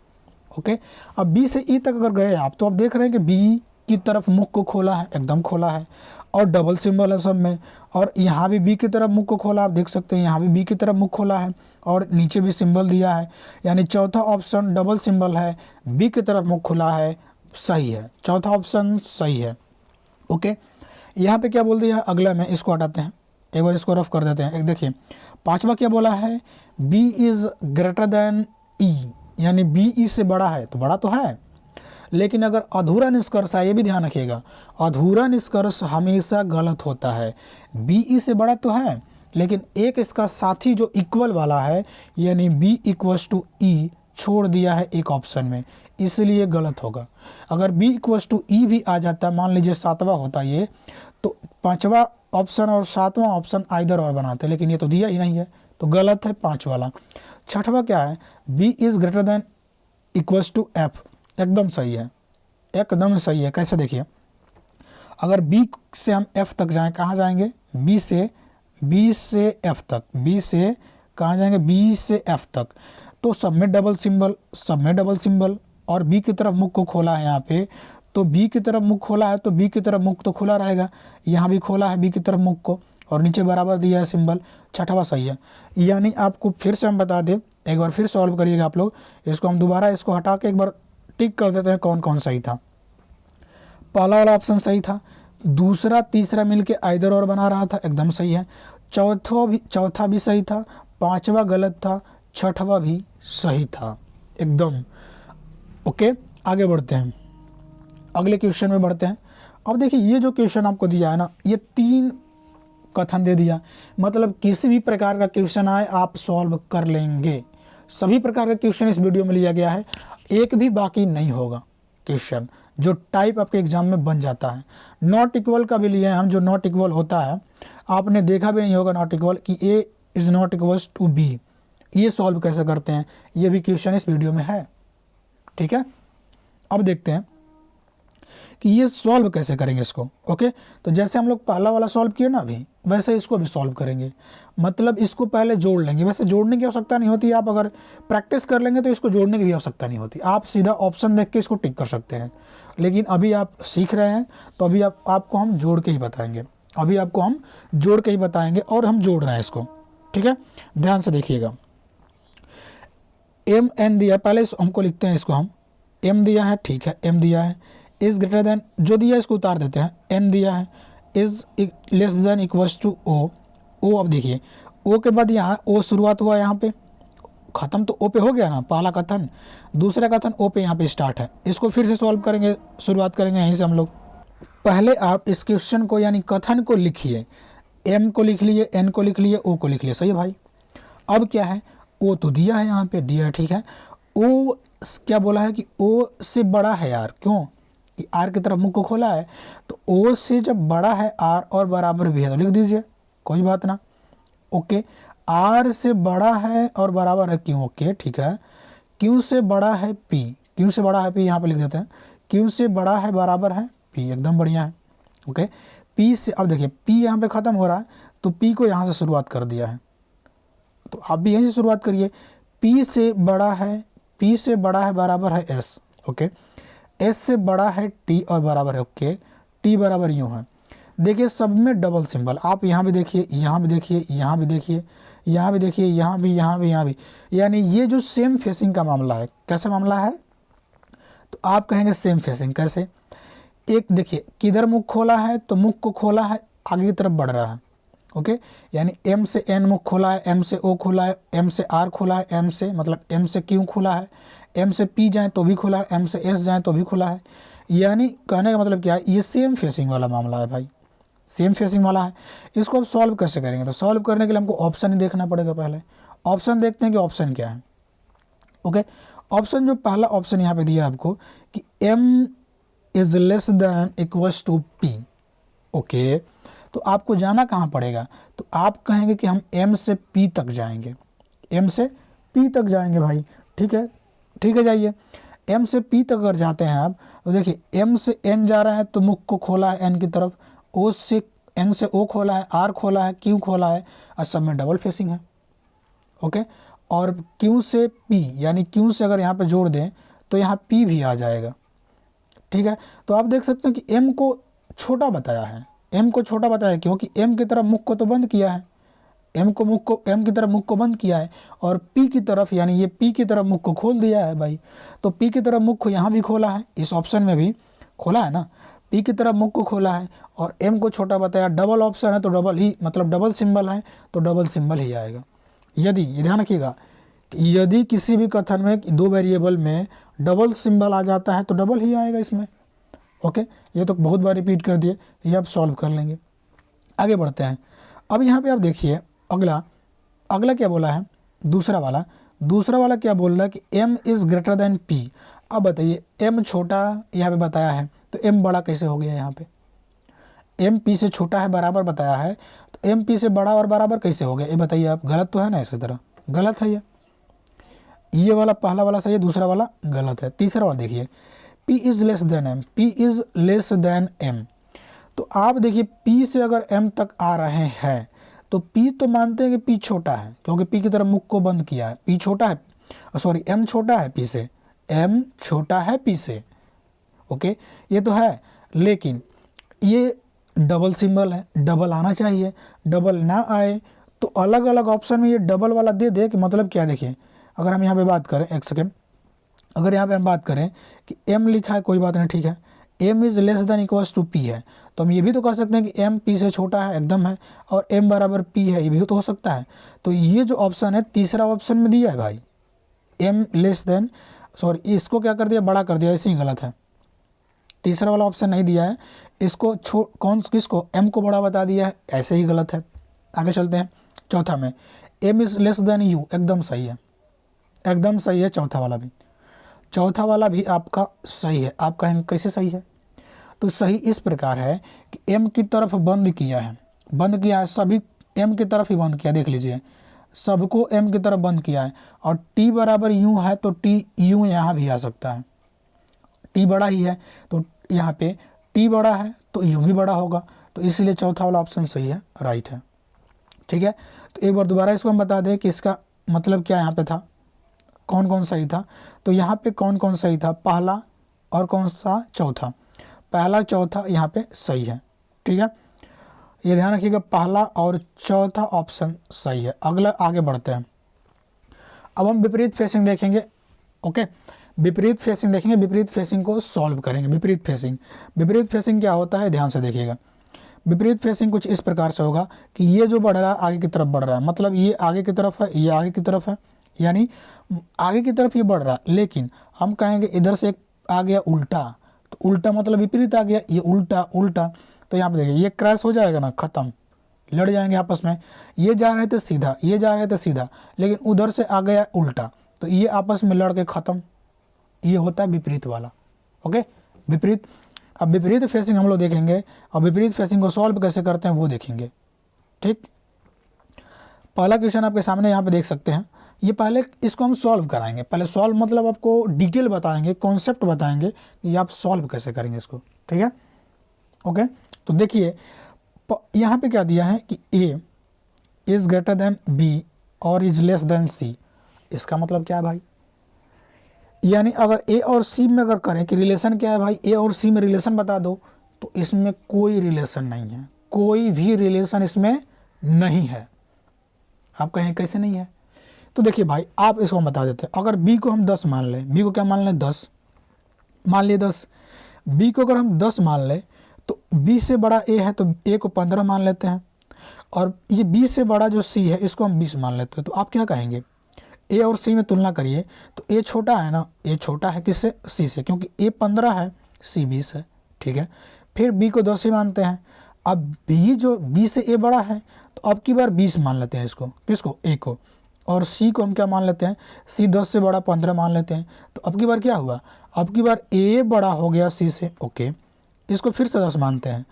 ओके, अब बी से ई तक अगर गए आप तो आप देख रहे हैं कि बी की तरफ मुख को खोला है, एकदम खोला है, और डबल सिंबल है सब में, और यहाँ भी बी की तरफ मुख को खोला, आप देख सकते हैं यहाँ भी बी की तरफ मुख खोला है, और नीचे भी सिंबल दिया है, यानी चौथा ऑप्शन डबल सिंबल है, बी की तरफ मुख खुला है, सही है, चौथा ऑप्शन सही है। ओके, यहाँ पे क्या बोल दिया, अगला में इसको हटाते हैं, एक बार इसको रफ कर देते हैं। एक देखिए पांचवा क्या बोला है, बी इज ग्रेटर देन ई, यानी बी ई से बड़ा है, तो बड़ा तो है, लेकिन अगर अधूरा निष्कर्ष है, ये भी ध्यान रखिएगा, अधूरा निष्कर्ष हमेशा गलत होता है। बी ई से बड़ा तो है, लेकिन एक इसका साथी जो इक्वल वाला है, यानी बी इक्वल्स टू ई छोड़ दिया है एक ऑप्शन में, इसलिए गलत होगा। अगर बी इक्वल्स टू ई भी आ जाता, मान लीजिए सातवां होता ये, तो पांचवा ऑप्शन और सातवां ऑप्शन आइदर और बनाते, लेकिन ये तो दिया ही नहीं है, तो गलत है पाँच वाला। छठवां क्या है, B is greater than equals to F, एकदम सही है, एकदम सही है। कैसे देखिए, अगर बी से हम एफ तक जाएं, कहाँ जाएंगे, बी से एफ तक, बी से कहाँ जाएंगे, बी से एफ तक, तो सब में डबल सिंबल, और बी की तरफ मुख को खोला है यहाँ पे, तो बी की तरफ मुख खोला है तो बी की तरफ मुख तो खुला रहेगा, यहाँ भी खोला है बी की तरफ मुख को, और नीचे बराबर दिया है सिंबल, छठवा सही है। यानी आपको फिर से हम बता दें, एक बार फिर सॉल्व करिएगा आप लोग इसको, हम दोबारा इसको हटा के एक बार टिक कर देते हैं कौन कौन सही था। पहला वाला ऑप्शन सही था, दूसरा तीसरा मिलके आइदर और बना रहा था, एकदम सही है। चौथा भी सही था, पांचवा गलत था, छठवा भी सही था, एकदम ओके। आगे बढ़ते हैं, अगले क्वेश्चन में बढ़ते हैं। अब देखिए ये जो क्वेश्चन आपको दिया है ना, ये 3 कथन दे दिया, मतलब किसी भी प्रकार का क्वेश्चन आए आप सॉल्व कर लेंगे। सभी प्रकार का क्वेश्चन इस वीडियो में लिया गया है, एक भी बाकी नहीं होगा क्वेश्चन जो टाइप आपके एग्जाम में बन जाता है। नॉट इक्वल का भी लिया है हम, जो नॉट इक्वल होता है आपने देखा भी नहीं होगा, नॉट इक्वल कि A is not equals to B, ये सॉल्व कैसे करते हैं, ये भी क्वेश्चन इस वीडियो में है, ठीक है। अब देखते हैं कि ये सॉल्व कैसे करेंगे इसको। ओके, तो जैसे हम लोग पहला वाला सॉल्व किए ना अभी, वैसे इसको भी सॉल्व करेंगे, मतलब इसको पहले जोड़ लेंगे। वैसे जोड़ने की आवश्यकता नहीं होती, आप अगर प्रैक्टिस कर लेंगे तो इसको जोड़ने की भी आवश्यकता नहीं होती, आप सीधा ऑप्शन देख के इसको टिक कर सकते हैं। लेकिन अभी आप सीख रहे हैं तो अभी आपको हम जोड़ के ही बताएंगे, अभी आपको हम जोड़ के ही बताएंगे, और हम जोड़ रहे हैं इसको, ठीक है, ध्यान से देखिएगा। एम एन दिया, पहले हमको लिखते हैं इसको, हम एम दिया है, ठीक है, एम दिया है, इज़ ग्रेटर देन, जो दिया है इसको उतार देते हैं, एन दिया है, is less than equals to O, O. अब देखिए ओ के बाद यहाँ ओ शुरुआत हुआ, यहाँ पे ख़त्म तो ओ पे हो गया ना पहला कथन, दूसरा कथन ओ पे यहाँ पे स्टार्ट है। इसको फिर से सॉल्व करेंगे, शुरुआत करेंगे यहीं से हम लोग। पहले आप इस क्वेश्चन को यानी कथन को लिखिए, एम को लिख लिए, एन को लिख लिए, ओ को लिख लिए, सही है भाई। अब क्या है, ओ तो दिया है यहाँ पे, दिया है, ठीक है। ओ क्या बोला है कि ओ से बड़ा है यार, क्यों कि आर की तरफ मुख को खोला है, तो ओ से जब बड़ा है आर और बराबर भी है तो लिख दीजिए, कोई बात ना। ओके, आर से बड़ा है और बराबर है क्यों, ओके ठीक है। क्यू से बड़ा है पी, क्यू से बड़ा है पी, यहाँ पे लिख देते हैं, क्यू से बड़ा है बराबर है पी, एकदम बढ़िया है। ओके, पी से, अब देखिए पी यहाँ पे ख़त्म हो रहा है तो पी को यहाँ से शुरुआत कर दिया है, तो आप भी यहीं से शुरुआत करिए। पी से बड़ा है, पी से बड़ा है बराबर है एस, ओके, एस से बड़ा है टी और बराबर है, ओके, टी बराबर यूँ है। देखिए सब में डबल सिंबल, आप यहाँ भी देखिए, यहाँ भी देखिए, यहाँ भी देखिए, यहाँ भी देखिए, यहाँ भी, यहाँ भी, यहाँ भी, यानी ये जो सेम फेसिंग का मामला है, कैसे मामला है, तो आप कहेंगे सेम फेसिंग कैसे। एक देखिए किधर मुख खोला है, तो मुख को खोला है आगे की तरफ बढ़ रहा है, ओके, यानी एम से एन मुख खोला है, एम से ओ खुला है, एम से आर खुला है, एम से मतलब एम से क्यू खुला है, एम से पी जाए तो भी खुला है, एम से एस जाए तो भी खुला है। यानी कहने का मतलब क्या है, ये सेम फेसिंग वाला मामला है भाई, सेम फेसिंग वाला है। इसको अब सॉल्व कैसे करेंगे, तो सॉल्व करने के लिए हमको ऑप्शन ही देखना पड़ेगा। पहले ऑप्शन देखते हैं कि ऑप्शन क्या है। ओके, ऑप्शन जो पहला ऑप्शन यहाँ पे दिया आपको कि m is less than equals to p। Okay, तो आपको जाना कहाँ पड़ेगा, तो आप कहेंगे कि हम m से p तक जाएंगे, m से p तक जाएंगे भाई। ठीक है, ठीक है, जाइए। m से p तक अगर जाते हैं आप, तो देखिए m से n जा रहा है तो मुख को खोला है n की तरफ, o से n से o खोला है, r खोला है, q खोला है, और सब में डबल फेसिंग है। ओके, और q से p, यानी q से अगर यहाँ पे जोड़ दें तो यहाँ p भी आ जाएगा। ठीक है, तो आप देख सकते हैं कि m को छोटा बताया है, m को छोटा बताया है क्योंकि m की तरफ मुख को तो बंद किया है, m की तरफ मुख को बंद किया है, और p की तरफ, यानी ये p की तरफ मुख को खोल दिया है भाई। तो p की तरफ मुख को यहाँ भी खोला है, इस ऑप्शन में भी खोला है ना, p की तरफ मुख को खोला है और m को छोटा बताया। डबल ऑप्शन है तो डबल ही, मतलब डबल सिंबल है तो डबल सिंबल ही आएगा। यदि, ये ध्यान रखिएगा, यदि किसी भी कथन में दो वेरिएबल में डबल सिंबल आ जाता है तो डबल ही आएगा इसमें। ओके, ये तो बहुत बार रिपीट कर दिए, ये आप सॉल्व कर लेंगे। आगे बढ़ते हैं। अब यहाँ पे आप देखिए अगला क्या बोला है, दूसरा वाला क्या बोल रहा है कि m is greater than p। अब बताइए m छोटा यहाँ पे बताया है तो m बड़ा कैसे हो गया, यहाँ पे m p से छोटा है बराबर बताया है, तो m p से बड़ा और बराबर कैसे हो गया, ये बताइए आप। गलत तो है ना, इसी तरह गलत है ये वाला पहला वाला सही है, दूसरा वाला गलत है। तीसरा वाला देखिए p is less then m, p is less then m। तो आप देखिए p से अगर m तक आ रहे हैं तो p तो मानते हैं कि p छोटा है क्योंकि p की तरफ मुख को बंद किया है, p छोटा है, सॉरी m छोटा है p से, m छोटा है p से। ओके, ये तो है, लेकिन ये डबल सिंबल है, डबल आना चाहिए, डबल ना आए तो अलग अलग ऑप्शन में ये डबल वाला दे दे कि मतलब क्या। देखिए अगर हम यहाँ पे बात करें, एक सेकेंड, अगर यहाँ पे हम बात करें कि m लिखा है, कोई बात नहीं, ठीक है, m is less than equals to p है, तो हम ये भी तो कह सकते हैं कि m p से छोटा है, एकदम है, और m बराबर p है, ये भी तो हो सकता है। तो ये जो ऑप्शन है तीसरा ऑप्शन में दिया है भाई, m लेस देन, सॉरी इसको क्या कर दिया, बड़ा कर दिया, ऐसे ही गलत है। तीसरा वाला ऑप्शन नहीं दिया है, इसको किसको m को बड़ा बता दिया है, ऐसे ही गलत है। आगे चलते हैं। चौथा में m is less then u, एकदम सही है, एकदम सही है। चौथा वाला भी आपका सही है। आप कहेंगे कैसे सही है, तो सही इस प्रकार है कि m की तरफ बंद किया है, सभी m की तरफ ही बंद किया, देख लीजिए सबको m की तरफ बंद किया है, और t बराबर u है तो t u यहाँ भी आ सकता है, t बड़ा ही है तो यहाँ पे t बड़ा है तो u भी बड़ा होगा, तो इसलिए चौथा वाला ऑप्शन सही है, राइट है। ठीक है, तो एक बार दोबारा इसको हम बता दें कि इसका मतलब क्या यहाँ पे था, कौन कौन सही था। तो यहाँ पे कौन कौन सही था, पहला और कौन सा, चौथा। पहला चौथा यहाँ पे सही है। ठीक है, ये ध्यान रखिएगा, पहला और चौथा ऑप्शन सही है। अगला आगे बढ़ते हैं। अब हम विपरीत फेसिंग देखेंगे। ओके, विपरीत फेसिंग देखेंगे, विपरीत फेसिंग को सॉल्व करेंगे। विपरीत फेसिंग क्या होता है, ध्यान से देखिएगा। विपरीत फेसिंग कुछ इस प्रकार से होगा कि ये जो बढ़ रहा है आगे की तरफ बढ़ रहा है, मतलब ये आगे की तरफ है, ये आगे की तरफ है, यानी आगे की तरफ ये बढ़ रहा है, लेकिन हम कहेंगे इधर से एक आ गया उल्टा, तो उल्टा मतलब विपरीत आ गया, ये उल्टा, तो यहाँ पे देखिए ये क्रैश हो जाएगा ना, खत्म, लड़ जाएंगे आपस में। ये जा रहे थे सीधा, ये जा रहे थे सीधा, लेकिन उधर से आ गया उल्टा, तो ये आपस में लड़ के ख़त्म। ये होता है विपरीत वाला। ओके, विपरीत। अब विपरीत फेसिंग हम लोग देखेंगे, और विपरीत फेसिंग को सॉल्व कैसे करते हैं वो देखेंगे। ठीक, पहला क्वेश्चन आपके सामने यहाँ पे देख सकते हैं। ये पहले इसको हम सॉल्व कराएंगे, पहले सॉल्व मतलब आपको डिटेल बताएंगे, कॉन्सेप्ट बताएंगे कि आप सॉल्व कैसे करेंगे इसको। ठीक है, ओके। तो देखिए यहाँ पे क्या दिया है कि a is greater then b और इज लेस देन c। इसका मतलब क्या है भाई, यानी अगर a और c में अगर करें कि रिलेशन क्या है भाई, a और c में रिलेशन बता दो, तो इसमें कोई रिलेशन नहीं है, कोई भी रिलेशन इसमें नहीं है। आप कहें कैसे नहीं है, तो देखिए भाई आप इसको बता देते हैं। अगर b को हम 10 मान लें, b को क्या मान लें, 10 मान लिए, 10 b को अगर हम 10 मान लें तो b से बड़ा a है तो a को 15 मान लेते हैं, और ये b से बड़ा जो c है इसको हम 20 मान लेते हैं। तो आप क्या कहेंगे, a और c में तुलना करिए तो a छोटा है ना, a छोटा है किससे, c से, क्योंकि a 15 है c 20 है। ठीक है, फिर b को 10 ही मानते हैं। अब बी जो बी से ए बड़ा है तो अब की बार 20 मान लेते हैं इसको, किसको, ए को, और सी को हम क्या मान लेते हैं, सी 10 से बड़ा 15 मान लेते हैं। तो अब की बार क्या हुआ, अब की बार ए बड़ा हो गया सी से, ओके, इसको फिर से 10 मानते हैं।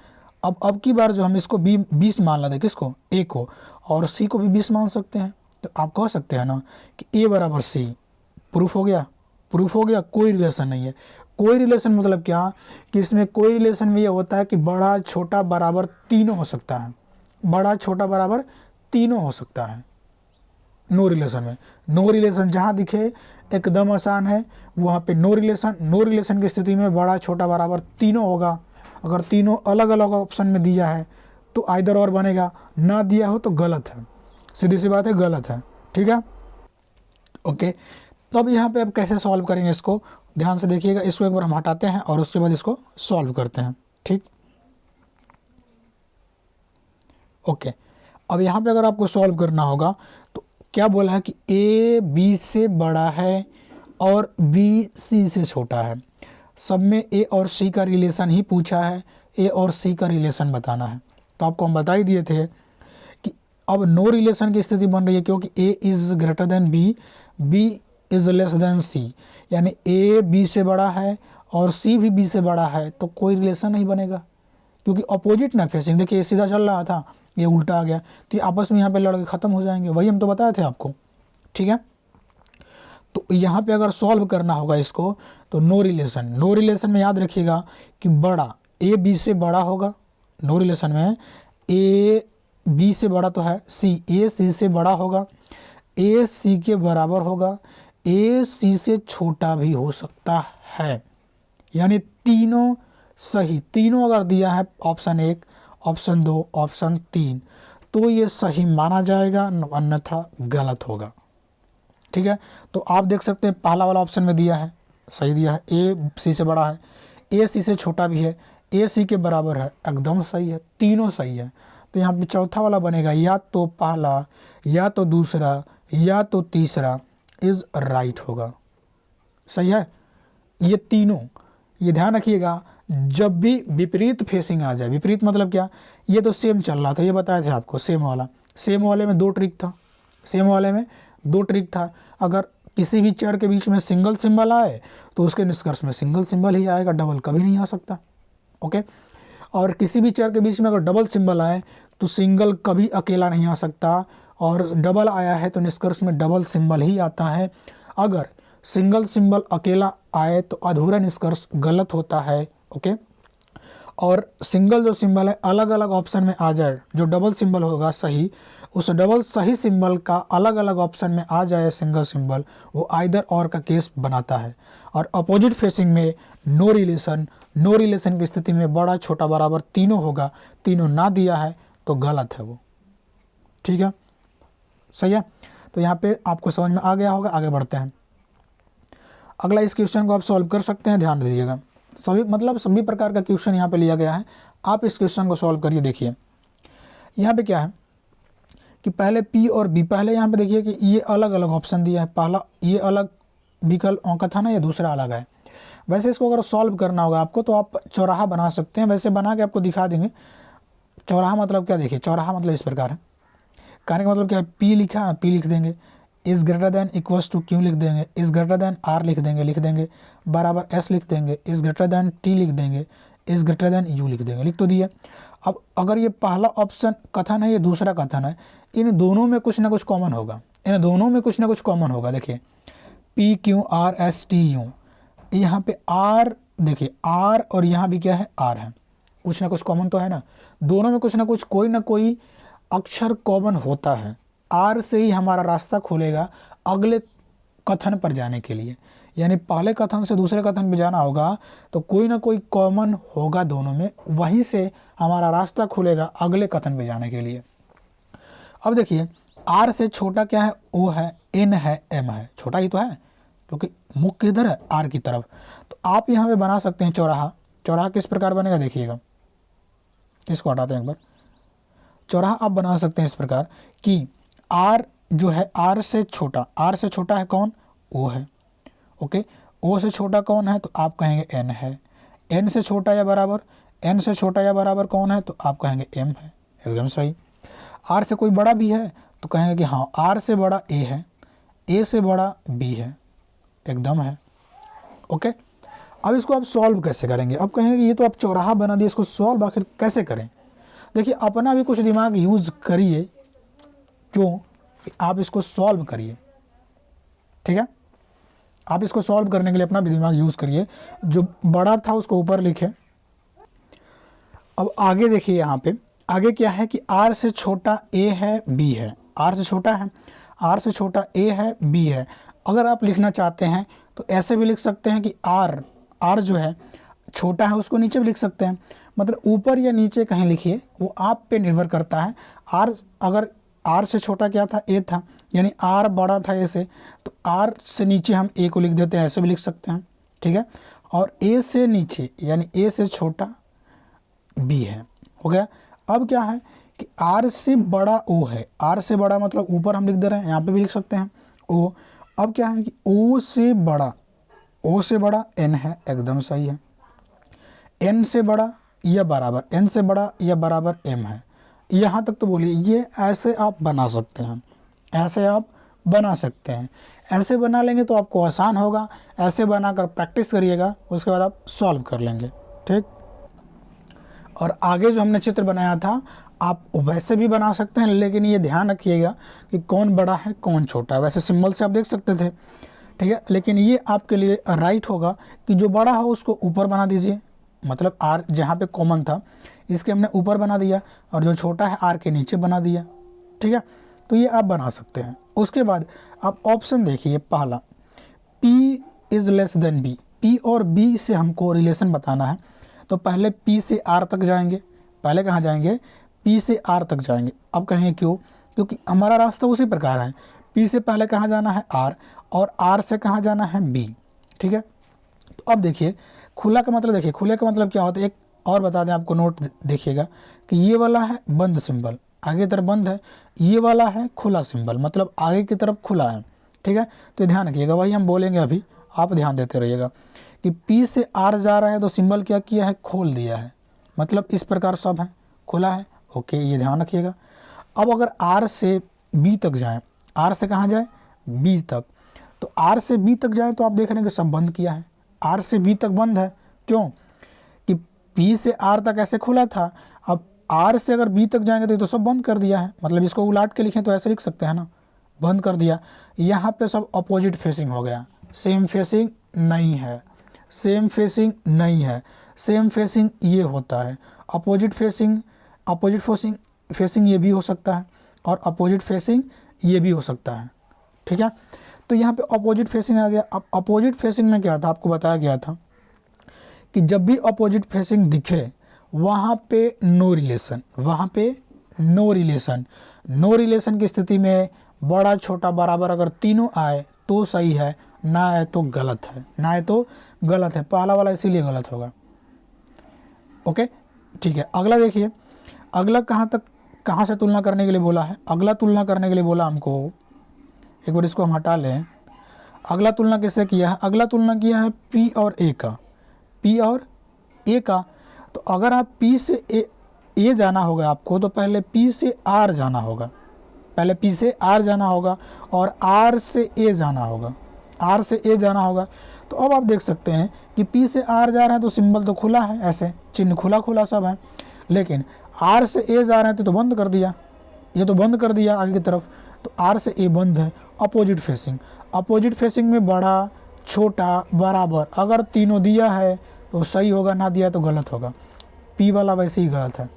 अब की बार जो हम इसको 20 मान लेते हैं, किसको, ए को, और सी को भी 20 मान सकते हैं। तो आप कह सकते हैं ना कि ए बराबर सी, प्रूफ हो गया, प्रूफ हो गया, कोई रिलेशन नहीं है। कोई रिलेशन मतलब क्या, कि इसमें कोई रिलेशन में ये होता है कि बड़ा छोटा बराबर तीनों हो सकता है, बड़ा छोटा बराबर तीनों हो सकता है। नो रिलेशन में, नो रिलेशन जहाँ दिखे एकदम आसान है, वहाँ पे नो रिलेशन। नो रिलेशन की स्थिति में बड़ा छोटा बराबर तीनों होगा। अगर तीनों अलग अलग ऑप्शन में दिया है तो आइदर और बनेगा, ना दिया हो तो गलत है, सीधी सी बात है, गलत है, ठीक है, ओके। तो अब यहाँ पे अब कैसे सॉल्व करेंगे इसको, ध्यान से देखिएगा। इसको एक बार हम हटाते हैं और उसके बाद इसको सॉल्व करते हैं, ठीक, ओके। अब यहाँ पे अगर आपको सॉल्व करना होगा तो क्या बोला है कि ए बी से बड़ा है और बी सी से छोटा है। सब में ए और सी का रिलेशन ही पूछा है, ए और सी का रिलेशन बताना है। तो आपको हम बता ही दिए थे कि अब नो रिलेशन की स्थिति बन रही है क्योंकि A is greater than B, B is less than C, यानी ए बी से बड़ा है और सी भी बी से बड़ा है, तो कोई रिलेशन नहीं बनेगा क्योंकि अपोजिट ना फेसिंग। देखिए सीधा चल रहा था, ये उल्टा आ गया, तो ये आपस में यहाँ पे लड़ के ख़त्म हो जाएंगे, वही हम तो बताए थे आपको, ठीक है। तो यहाँ पे अगर सॉल्व करना होगा इसको तो नो रिलेशन, नो रिलेशन में याद रखिएगा कि बड़ा ए बी से बड़ा होगा। नो रिलेशन में ए बी से बड़ा तो है, सी ए सी से बड़ा होगा, ए सी के बराबर होगा, ए सी से छोटा भी हो सकता है, यानी तीनों सही, तीनों अगर दिया है ऑप्शन 1, ऑप्शन 2, ऑप्शन 3, तो ये सही माना जाएगा, अन्यथा गलत होगा, ठीक है। तो आप देख सकते हैं पहला वाला ऑप्शन में दिया है, सही दिया है, ए सी से बड़ा है, ए सी से छोटा भी है, ए सी के बराबर है, एकदम सही है, तीनों सही है। तो यहाँ पे चौथा वाला बनेगा या तो पहला या तो दूसरा या तो तीसरा इज़ राइट होगा, सही है। ये तीनों, ये ध्यान रखिएगा, जब भी विपरीत फेसिंग आ जाए, विपरीत मतलब क्या, ये तो सेम चल रहा था, ये बताया था आपको, सेम वाला, सेम वाले में 2 ट्रिक था, सेम वाले में 2 ट्रिक था। अगर किसी भी चर के बीच में सिंगल सिंबल आए तो उसके निष्कर्ष में सिंगल सिंबल ही आएगा, डबल कभी नहीं आ सकता, ओके। और किसी भी चर के बीच में अगर डबल सिंबल आए तो सिंगल कभी अकेला नहीं आ सकता, और डबल आया है तो निष्कर्ष में डबल सिंबल ही आता है। अगर सिंगल सिंबल अकेला आए तो अधूरा निष्कर्ष गलत होता है, ओके। और सिंगल जो सिंबल है अलग अलग ऑप्शन में आ जाए, जो डबल सिंबल होगा सही, उस डबल सही सिंबल का अलग अलग ऑप्शन में आ जाए सिंगल सिंबल, वो आइदर और का केस बनाता है। और अपोजिट फेसिंग में नो रिलेशन, नो रिलेशन की स्थिति में बड़ा छोटा बराबर तीनों होगा, तीनों ना दिया है तो गलत है वो, ठीक है, सही है। तो यहाँ पे आपको समझ में आ गया होगा, आगे बढ़ते हैं। अगला इस क्वेश्चन को आप सॉल्व कर सकते हैं, ध्यान दीजिएगा, सभी प्रकार का क्वेश्चन यहाँ पे लिया गया है। आप इस क्वेश्चन को सॉल्व करिए। देखिए यहाँ पे क्या है कि पहले पी और बी, पहले यहाँ पे देखिए कि ये अलग अलग ऑप्शन दिया है, पहला ये अलग विकल्प का था ना, ये दूसरा अलग है। वैसे इसको अगर सॉल्व करना होगा आपको तो आप चौराहा बना सकते हैं, वैसे बना के आपको दिखा देंगे। चौराहा मतलब क्या, देखिए चौराहा मतलब इस प्रकार है, कहने का मतलब क्या है, पी लिखा है, पी लिख देंगे, is greater than equals to Q लिख देंगे, इज़ ग्रेटर दैन आर लिख देंगे बराबर एस लिख देंगे, इज़ ग्रेटर दैन टी लिख देंगे, इज़ ग्रेटर दैन यू लिख देंगे, लिख तो दिया। अब अगर ये पहला ऑप्शन कथन है, ये दूसरा कथन है, इन दोनों में कुछ ना कुछ कॉमन होगा, इन दोनों में कुछ ना कुछ कॉमन होगा। देखिए P Q R S T U, यहाँ पे आर, देखिए आर और यहाँ भी क्या है, आर है, कुछ ना कुछ कॉमन तो है ना, दोनों में कुछ ना कुछ कोई ना कोई अक्षर कॉमन होता है। आर से ही हमारा रास्ता खुलेगा अगले कथन पर जाने के लिए, यानी पहले कथन से दूसरे कथन पर जाना होगा तो कोई ना कोई कॉमन होगा दोनों में, वहीं से हमारा रास्ता खुलेगा अगले कथन पर जाने के लिए। अब देखिए आर से छोटा क्या है, ओ है, एन है, एम है, छोटा ही तो है क्योंकि मुख किधर है, आर की तरफ। तो आप यहाँ पे बना सकते हैं चौराहा। चौराहा किस प्रकार बनेगा, देखिएगा, इसको हटाते हैं एक बार। चौराहा आप बना सकते हैं इस प्रकार कि आर जो है, आर से छोटा है कौन, ओ है, ओके। ओ से छोटा कौन है तो आप कहेंगे एन है, एन से छोटा या बराबर, n से छोटा या बराबर कौन है, तो आप कहेंगे m है, एकदम सही। r से कोई बड़ा भी है तो कहेंगे कि हाँ r से बड़ा a है, a से बड़ा b है, एकदम है। ओके, अब इसको आप सॉल्व कैसे करेंगे? अब कहेंगे कि ये तो आप चौराहा बना दिए, इसको सॉल्व आखिर कैसे करें? देखिए अपना भी कुछ दिमाग यूज़ करिए, क्यों कि आप इसको सॉल्व करिए, ठीक है। आप इसको सॉल्व करने के लिए अपना भी दिमाग यूज़ करिए। जो बड़ा था उसको ऊपर लिखें। अब आगे देखिए, यहाँ पे आगे क्या है कि r से छोटा a है b है, r से छोटा है, r से छोटा a है b है। अगर आप लिखना चाहते हैं तो ऐसे भी लिख सकते हैं कि r जो है छोटा है उसको नीचे भी लिख सकते हैं, मतलब ऊपर या नीचे कहीं लिखिए, वो आप पे निर्भर करता है। अगर r से छोटा क्या था, a था, यानी r बड़ा था a से, तो r से नीचे हम a को लिख देते हैं, ऐसे भी लिख सकते हैं, ठीक है। और a से नीचे यानी a से छोटा b है, हो गया। अब क्या है कि r से बड़ा o है, r से बड़ा मतलब ऊपर हम लिख दे रहे हैं, यहाँ पे भी लिख सकते हैं o। अब क्या है कि o से बड़ा n है, एकदम सही है। n से बड़ा या बराबर m है। यहाँ तक तो बोलिए, ये ऐसे आप बना सकते हैं, ऐसे बना लेंगे तो आपको आसान होगा। ऐसे बनाकर प्रैक्टिस करिएगा, उसके बाद आप सॉल्व कर लेंगे, ठीक। और आगे जो हमने चित्र बनाया था आप वैसे भी बना सकते हैं, लेकिन ये ध्यान रखिएगा कि कौन बड़ा है कौन छोटा है। वैसे सिंबल से आप देख सकते थे, ठीक है, लेकिन ये आपके लिए राइट होगा कि जो बड़ा हो उसको ऊपर बना दीजिए, मतलब r जहाँ पे कॉमन था इसके हमने ऊपर बना दिया, और जो छोटा है r के नीचे बना दिया, ठीक है। तो ये आप बना सकते हैं। उसके बाद आप ऑप्शन देखिए, पहला p is less then b, p और b से हमको रिलेशन बताना है, तो पहले p से r तक जाएंगे। पहले कहाँ जाएंगे? p से r तक जाएंगे। अब कहेंगे क्यों? क्योंकि हमारा रास्ता उसी प्रकार है, p से पहले कहाँ जाना है r, और r से कहाँ जाना है b, ठीक है। तो अब देखिए खुला का मतलब, देखिए खुले का मतलब क्या होता है, एक और बता दें आपको, नोट देखिएगा कि ये वाला है बंद सिंबल, आगे की तरफ बंद है, ये वाला है खुला सिंबल, मतलब आगे की तरफ खुला है, ठीक है। तो ध्यान रखिएगा, वही हम बोलेंगे अभी, आप ध्यान देते रहिएगा कि P से R जा रहा है तो सिंबल क्या किया है, खोल दिया है, मतलब इस प्रकार सब है, खुला है, ओके, ये ध्यान रखिएगा। अब अगर R से B तक जाएं, R से कहाँ जाए, B तक, तो R से B तक जाए तो आप देख रहे हैं कि सब बंद किया है, R से B तक बंद है, क्यों कि P से R तक ऐसे खुला था, अब R से अगर B तक जाएंगे तो ये तो सब बंद कर दिया है, मतलब इसको उलाट के लिखें तो ऐसे लिख सकते हैं ना, बंद कर दिया। यहाँ पे सब अपोजिट फेसिंग हो गया, सेम फेसिंग नहीं है, सेम फेसिंग ये होता है, अपोजिट फेसिंग ये भी हो सकता है, और अपोजिट फेसिंग ये भी हो सकता है, ठीक है। तो यहाँ पे अपोजिट फेसिंग आ गया। अब अपोजिट फेसिंग में क्या था, आपको बताया गया था कि जब भी अपोजिट फेसिंग दिखे वहाँ पे नो रिलेशन की स्थिति में बड़ा छोटा बराबर अगर तीनों आए तो सही है, ना आए तो गलत है, पहला वाला इसीलिए गलत होगा, ओके, ठीक है। अगला देखिए, अगला कहाँ से तुलना करने के लिए बोला है, अगला तुलना करने के लिए बोला हमको, एक बार इसको हम हटा लें। अगला तुलना किससे किया है, अगला तुलना किया है P और A का, तो अगर आप P से A जाना होगा आपको, तो पहले P से R जाना होगा, और R से A जाना होगा। तो अब आप देख सकते हैं कि P से R जा रहे हैं तो सिंबल तो खुला है, ऐसे चिन्ह खुला सब है, लेकिन R से A जा रहे हैं तो बंद कर दिया, ये तो बंद कर दिया आगे की तरफ, तो R से A बंद है। अपोजिट फेसिंग में बड़ा छोटा बराबर अगर तीनों दिया है तो सही होगा, ना दिया तो गलत होगा। P वाला वैसे ही गलत है,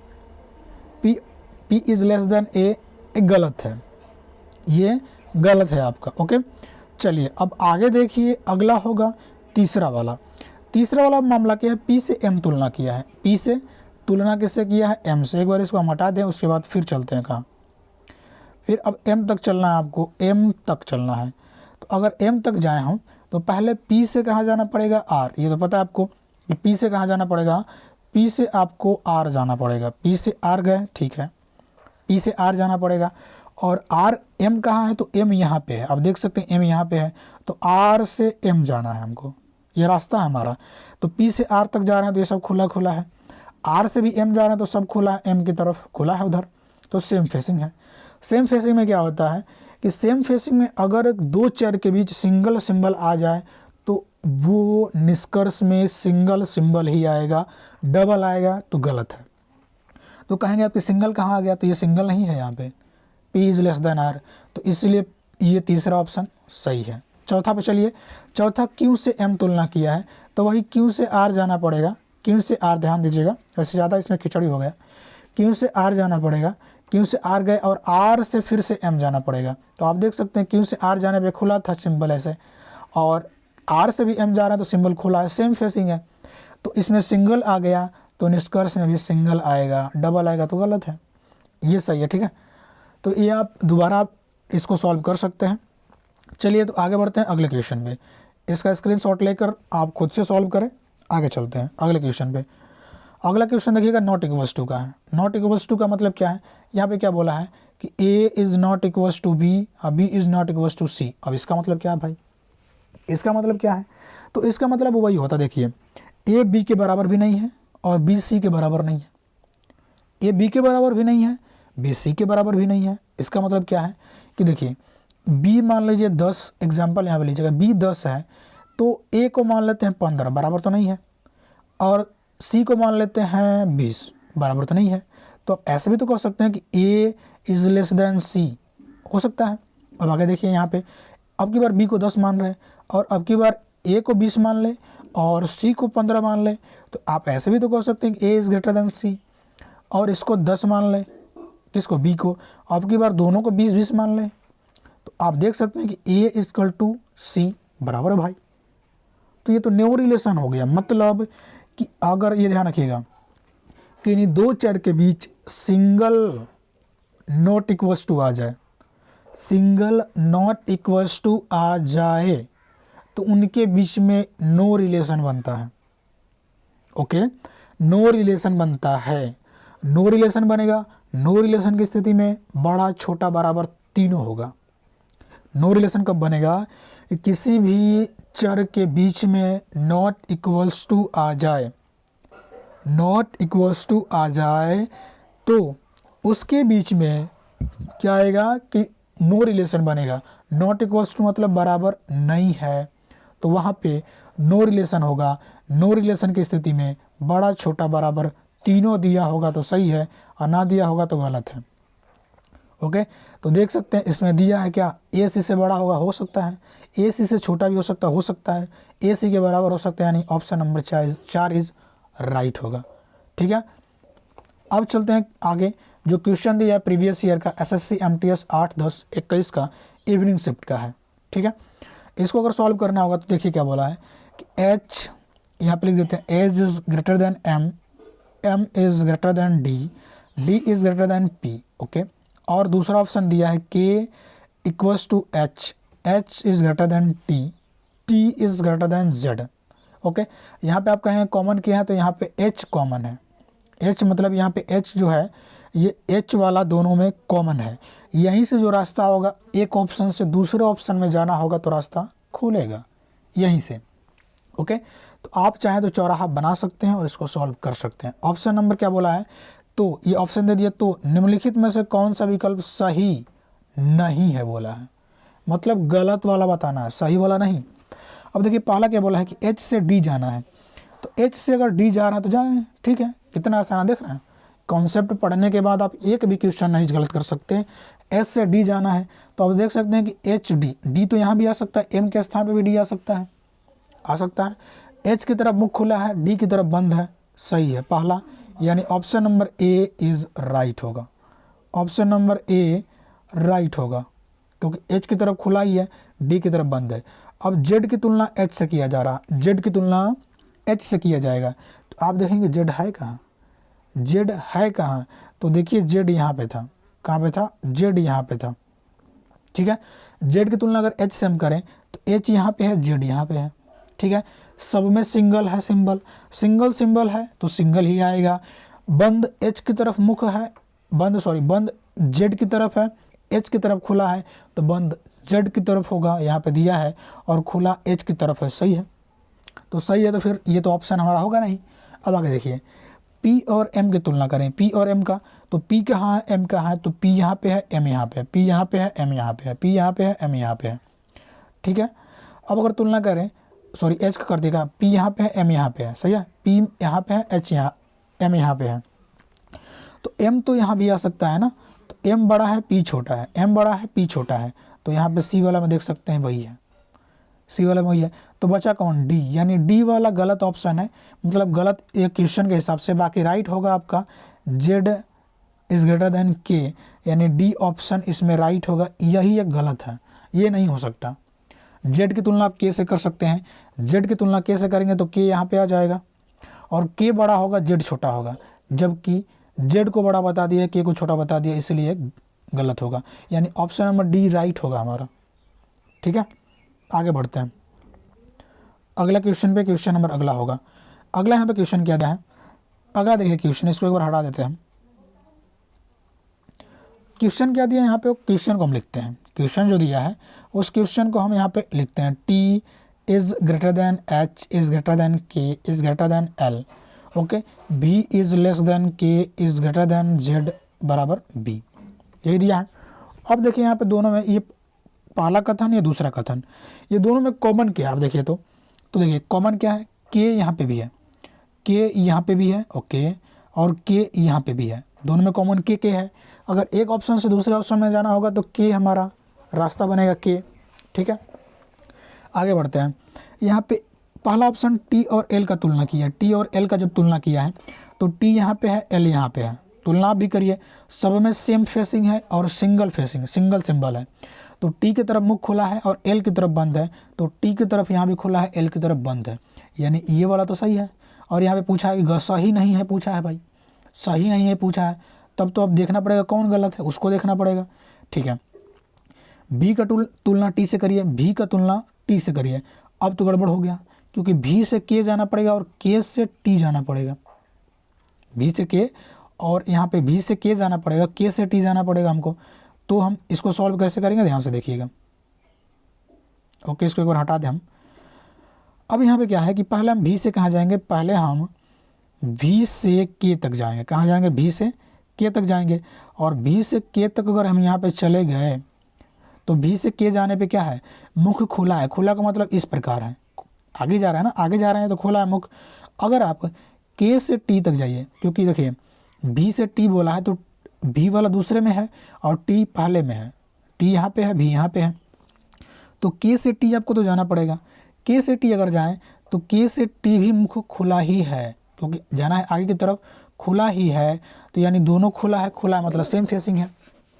P is less then A गलत है, ये गलत है आपका, ओके। चलिए अब आगे देखिए, अगला होगा तीसरा वाला मामला क्या है, P से M तुलना किया है, P से तुलना किससे किया है, M से। एक बार इसको हम हटा दें, उसके बाद फिर चलते हैं कहाँ, फिर अब M तक चलना है आपको, M तक चलना है। तो अगर M तक जाए हम तो पहले P से कहाँ जाना पड़ेगा, R, ये तो पता है आपको कि P से कहाँ जाना पड़ेगा, P से आपको R जाना पड़ेगा, P से R गए, ठीक है, P से R जाना पड़ेगा, और R M कहाँ है, तो M यहाँ पे है, आप देख सकते हैं M यहाँ पे है, तो R से M जाना है हमको, ये रास्ता है हमारा। तो P से R तक जा रहे हैं तो ये सब खुला है। आर से भी एम जा रहा है तो सब खुला है, एम की तरफ खुला है उधर, तो सेम फेसिंग है। सेम फेसिंग में क्या होता है कि सेम फेसिंग में अगर दो चर के बीच सिंगल सिंबल आ जाए तो वो निष्कर्ष में सिंगल सिंबल ही आएगा, डबल आएगा तो गलत है। तो कहेंगे आपकी सिंगल कहाँ आ गया, तो ये सिंगल नहीं है यहाँ पे, P is less then R, तो इसलिए ये तीसरा ऑप्शन सही है। चौथा पे चलिए, चौथा Q से M तुलना किया है तो वही Q से R जाना पड़ेगा। Q से R, ध्यान दीजिएगा, वैसे ज़्यादा इसमें खिचड़ी हो गया। Q से R जाना पड़ेगा, Q से R गए और R से फिर से M जाना पड़ेगा। तो आप देख सकते हैं Q से R जाने पे खुला था सिंबल ऐसे, और R से भी M जा रहा है तो सिंबल खुला है, सेम फेसिंग है, तो इसमें सिंगल आ गया तो निष्कर्ष में भी सिंगल आएगा, डबल आएगा तो गलत है। ये सही है, ठीक है। तो ये आप दोबारा इसको सॉल्व कर सकते हैं। चलिए तो आगे बढ़ते हैं अगले क्वेश्चन पे। इसका स्क्रीनशॉट लेकर आप खुद से सॉल्व करें। आगे चलते हैं अगले क्वेश्चन पे। अगला क्वेश्चन देखिएगा, नॉट इक्वल्स टू का है। नॉट इक्वल्स टू का मतलब क्या है, यहाँ पे क्या बोला है कि A is not equals to B और B is not equals to C। अब इसका मतलब क्या है भाई, इसका मतलब क्या है, तो इसका मतलब वही होता, देखिए A B के बराबर भी नहीं है और B C के बराबर नहीं है। A B के बराबर भी नहीं है, B C के बराबर भी नहीं है। इसका मतलब क्या है कि देखिए B मान लीजिए 10, एग्जाम्पल यहाँ पे लीजिएगा, B 10 है तो A को मान लेते हैं 15, बराबर तो नहीं है, और C को मान लेते हैं 20, बराबर तो नहीं है। तो आप ऐसे भी तो कह सकते हैं कि A is less then C, हो सकता है। अब आगे देखिए यहाँ पे, अब की बार B को 10 मान रहे हैं और अब की बार A को 20 मान ले और C को 15 मान ले, तो आप ऐसे भी तो कह सकते हैं कि A is greater then C और इसको 10 मान ले, किसको, B को, अब की बार दोनों को 20-20 मान ले, तो आप देख सकते हैं कि A इक्वल टू C बराबर है भाई। तो ये तो न्यू रिलेशन हो गया, मतलब कि अगर ये ध्यान रखिएगा कि इन दो चर के बीच सिंगल नॉट इक्वल्स टू आ जाए, सिंगल नॉट इक्वल्स टू आ जाए तो उनके बीच में नो रिलेशन बनता है। ओके, नो रिलेशन बनता है। नो रिलेशन बनेगा, नो रिलेशन की स्थिति में बड़ा छोटा बराबर तीनों होगा। नो रिलेशन कब बनेगा, कि किसी भी चर के बीच में नॉट इक्वल्स टू आ जाए, नॉट इक्वल्स टू आ जाए तो उसके बीच में क्या आएगा कि नो रिलेशन बनेगा। नॉट इक्वल्स टू मतलब बराबर नहीं है, तो वहाँ पे नो रिलेशन होगा। नो रिलेशन की स्थिति में बड़ा छोटा बराबर तीनों दिया होगा तो सही है और ना दिया होगा तो गलत है। ओके, तो देख सकते हैं इसमें दिया है क्या, AC से बड़ा होगा, हो सकता है, AC से छोटा भी हो सकता है, AC के बराबर हो सकता है, यानी ऑप्शन नंबर 4 इज़ राइट होगा। ठीक है, अब चलते हैं आगे। जो क्वेश्चन दिया है प्रीवियस ईयर का SSC MTS 8-10-21 का इवनिंग शिफ्ट का है। ठीक है, इसको अगर सॉल्व करना होगा तो देखिए क्या बोला है कि H यहाँ पे लिख देते हैं, H is greater than M, M is greater than D, D is greater than P। Okay, और दूसरा ऑप्शन दिया है K equals to H, H is greater than T, T is greater than Z। Okay, यहाँ पे आप कहें common किया है तो यहाँ पे H कॉमन है। H मतलब यहाँ पे H जो है ये H वाला दोनों में कॉमन है। यहीं से जो रास्ता होगा एक ऑप्शन से दूसरे ऑप्शन में जाना होगा तो रास्ता खुलेगा यहीं से। ओके, तो आप चाहें तो चौराहा बना सकते हैं और इसको सॉल्व कर सकते हैं। ऑप्शन नंबर क्या बोला है, तो ये ऑप्शन दे दिया, तो निम्नलिखित में से कौन सा विकल्प सही नहीं है बोला है, मतलब गलत वाला बताना है, सही वाला नहीं। अब देखिए पहला क्या बोला है कि H से D जाना है, तो H से अगर D जा रहा है तो जाए। ठीक है, कितना आसान देख रहे हैं। कॉन्सेप्ट पढ़ने के बाद आप एक भी क्वेश्चन नहीं गलत कर सकते। S से D जाना है तो आप देख सकते हैं कि HD, D तो यहाँ भी आ सकता है, M के स्थान पे भी D आ सकता है, H की तरफ मुख खुला है, D की तरफ बंद है, सही है पहला, यानी option number A is right होगा। ऑप्शन नंबर A राइट होगा क्योंकि H की तरफ खुला ही है, D की तरफ बंद है। अब Z की तुलना H से किया जा रहा, Z की तुलना H से किया जाएगा, तो आप देखेंगे Z है कहाँ, Z है कहाँ, तो देखिए Z यहाँ पे था, कहाँ पे था, Z यहाँ पे था। ठीक है, Z की तुलना अगर H से हम करें तो H यहाँ पे है, Z यहाँ पे है। ठीक है, सब में सिंगल है, सिंगल सिंबल है तो सिंगल ही आएगा। बंद H की तरफ मुख है, बंद Z की तरफ है, H की तरफ खुला है तो बंद Z की तरफ होगा, यहाँ पे दिया है, और खुला H की तरफ है, सही है, तो सही है। तो फिर ये तो ऑप्शन हमारा होगा नहीं। अब आगे देखिए, P और M की तुलना करें, P और M का, तो P कहाँ है, M कहाँ है, तो P यहाँ पे है, M यहाँ पे है, P यहाँ पे है, M यहाँ पे है, P यहाँ पे है, M यहाँ पे है, ठीक है। अब अगर तुलना करें, सॉरी H का कर देगा, P यहाँ पे है, M यहाँ पे है, सही है, P यहाँ पे है, H यहाँ, M यहाँ पे है, तो M तो यहाँ भी आ सकता है ना, तो M बड़ा है P छोटा है, M बड़ा है P छोटा है, तो यहाँ पे C वाला में देख सकते हैं वही है, C वाला में वही है, तो बचा कौन, D, यानी D वाला गलत ऑप्शन है, मतलब गलत एक क्वेश्चन के हिसाब से। बाकी राइट होगा आपका Z is greater then K, यानी D ऑप्शन इसमें राइट होगा, यही एक गलत है, ये नहीं हो सकता। Z की तुलना आप K से कर सकते हैं, Z की तुलना K से करेंगे तो K यहाँ पे आ जाएगा, और K बड़ा होगा Z छोटा होगा, जबकि Z को बड़ा बता दिया, K को छोटा बता दिया, इसलिए गलत होगा, यानी ऑप्शन नंबर D राइट होगा हमारा, ठीक है। आगे बढ़ते हैं अगला क्वेश्चन पे, क्वेश्चन नंबर अगला होगा। अगला यहाँ पे क्वेश्चन क्या दिया है, अगला देखिए क्वेश्चन, इसको एक बार हटा देते हैं। क्वेश्चन क्या दिया है यहाँ पे, क्वेश्चन को हम लिखते हैं, क्वेश्चन जो दिया है उस क्वेश्चन को हम यहाँ पे लिखते हैं, T is greater then H is greater then K is greater then L, okay, B is less then K is greater then Z बराबर B, यही दिया है। अब देखिए यहाँ पे दोनों में, ये पहला कथन या दूसरा कथन, ये दोनों में कॉमन क्या है, आप देखिए तो देखिए कॉमन क्या है, K यहाँ पे भी है, K यहाँ पे भी है, ओके, और K यहाँ पे भी है, दोनों में कॉमन K है। अगर एक ऑप्शन से दूसरे ऑप्शन में जाना होगा तो K हमारा रास्ता बनेगा K, ठीक है। आगे बढ़ते हैं, यहाँ पे पहला ऑप्शन T और L का तुलना किया है, T और L का जब तुलना किया है तो T यहाँ पे है, L यहाँ पे है, तुलना आप भी करिए, सब में सेम फेसिंग है और सिंगल फेसिंग, सिंगल सिंबल है, तो T की तरफ मुख खुला है और L की तरफ बंद है, तो T की तरफ यहाँ भी खुला है, L की तरफ बंद है, यानी ये वाला तो सही है। और यहाँ पे पूछा है कि सही नहीं है, पूछा है भाई, सही नहीं है पूछा है, तब तो अब देखना पड़ेगा कौन गलत है, उसको देखना पड़ेगा, ठीक है। B का तुलना T से करिए, B का तुलना T से करिए, अब तो गड़बड़ हो गया, क्योंकि B से K जाना पड़ेगा और K से T जाना पड़ेगा, B से K और यहाँ पे B से K जाना पड़ेगा, K से T जाना पड़ेगा हमको, तो हम इसको सॉल्व कैसे करेंगे, ध्यान से देखिएगा, ओके, इसको एक बार हटा दें हम। अब यहाँ पे क्या है कि पहले हम V से कहाँ जाएंगे, पहले हम V से K तक जाएंगे, कहाँ जाएंगे, V से K तक जाएंगे, और V से K तक अगर हम यहाँ पे चले गए तो V से K जाने पे क्या है, मुख खुला है, खुला का मतलब इस प्रकार है, आगे जा रहा है ना, आगे जा रहे हैं तो खुला है मुख। अगर आप K से T तक जाइए, क्योंकि देखिए B से T बोला है तो B वाला दूसरे में है और T पहले में है, T यहाँ पे है, B यहाँ पे है, तो K से T आपको तो जाना पड़ेगा। K से T अगर जाएं तो K से T भी मुख खुला ही है, क्योंकि जाना है आगे की तरफ, खुला ही है, तो यानी दोनों खुला है, खुला मतलब सेम फेसिंग है,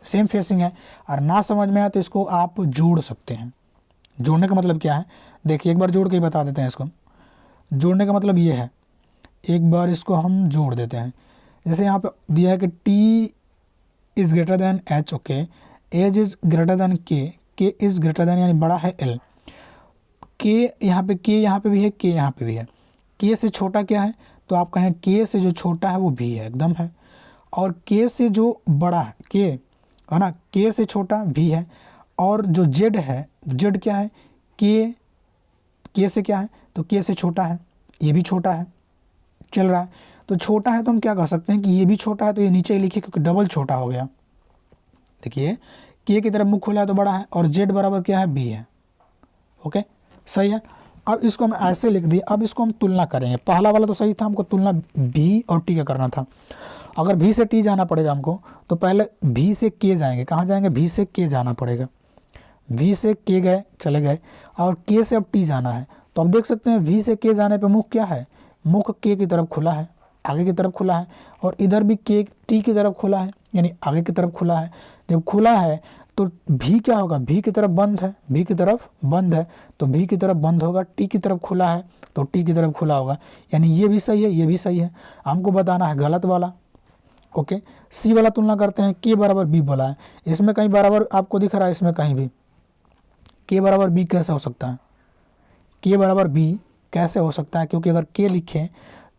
सेम फेसिंग है। और ना समझ में आए तो इसको आप जोड़ सकते हैं, जोड़ने का मतलब क्या है, देखिए एक बार जोड़ के ही बता देते हैं इसको। जोड़ने का मतलब ये है, एक बार इसको हम जोड़ देते हैं, जैसे यहाँ पे दिया है कि T is greater then H, okay, H is greater then K, K is greater then यानी बड़ा है L, K यहाँ पे भी है, K यहाँ पे भी है, K से छोटा क्या है, तो आप कहें K से जो छोटा है वो भी है, एकदम है, और K से जो बड़ा है K है ना, K से छोटा भी है, और जो Z है, Z क्या है, K से क्या है, तो K से छोटा है, ये भी छोटा है, चल रहा है, तो छोटा है तो हम क्या कह सकते हैं कि ये भी छोटा है, तो ये नीचे ही लिखिए क्योंकि डबल छोटा हो गया। देखिए K की तरफ मुख खुला है तो बड़ा है, और Z बराबर क्या है, B है, ओके, सही है। अब इसको हम ऐसे लिख दिए, अब इसको हम तुलना करेंगे, पहला वाला तो सही था, हमको तुलना B और T का करना था। अगर V से T जाना पड़ेगा हमको, तो पहले V से K जाएंगे, कहाँ जाएंगे, V से K जाना पड़ेगा, V से K गए, चले गए, और K से अब T जाना है, तो अब देख सकते हैं V से K जाने पे मुख क्या है, मुख K की तरफ खुला है, आगे की तरफ खुला है, और इधर भी K T की तरफ खुला है, यानी आगे की तरफ खुला है। जब खुला है तो भी क्या होगा, भी की तरफ बंद है, भी की तरफ बंद है, तो भी की तरफ बंद होगा, T की तरफ खुला है तो T की तरफ खुला होगा, यानी ये भी सही है, ये भी सही है, हमको बताना है गलत वाला, ओके। C वाला तुलना करते हैं, K बराबर B बोला है, इसमें कहीं बराबर आपको दिख रहा है, इसमें कहीं भी K बराबर B कैसे हो सकता है, K बराबर B कैसे हो सकता है, क्योंकि अगर K लिखें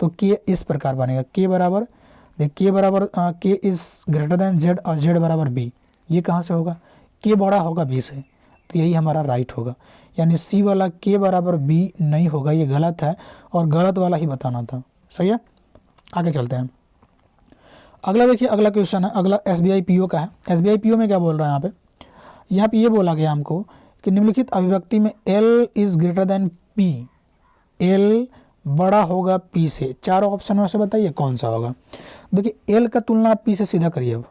तो K इस प्रकार बनेगा, K बराबर K is greater then Z और Z बराबर B, ये कहाँ से होगा, K बड़ा होगा B से, तो यही हमारा राइट होगा, यानी C वाला K बराबर B नहीं होगा, ये गलत है और गलत वाला ही बताना था, सही है। आगे चलते हैं। अगला देखिए, अगला क्वेश्चन है, अगला SBI PO का है। SBI PO में क्या बोल रहा है यहाँ पे ये बोला गया हमको कि निम्नलिखित अभिव्यक्ति में L is greater than P, L बड़ा होगा P से। चारों ऑप्शन में से बताइए कौन सा होगा। देखिए L का तुलना आप P से सीधा करिए अब।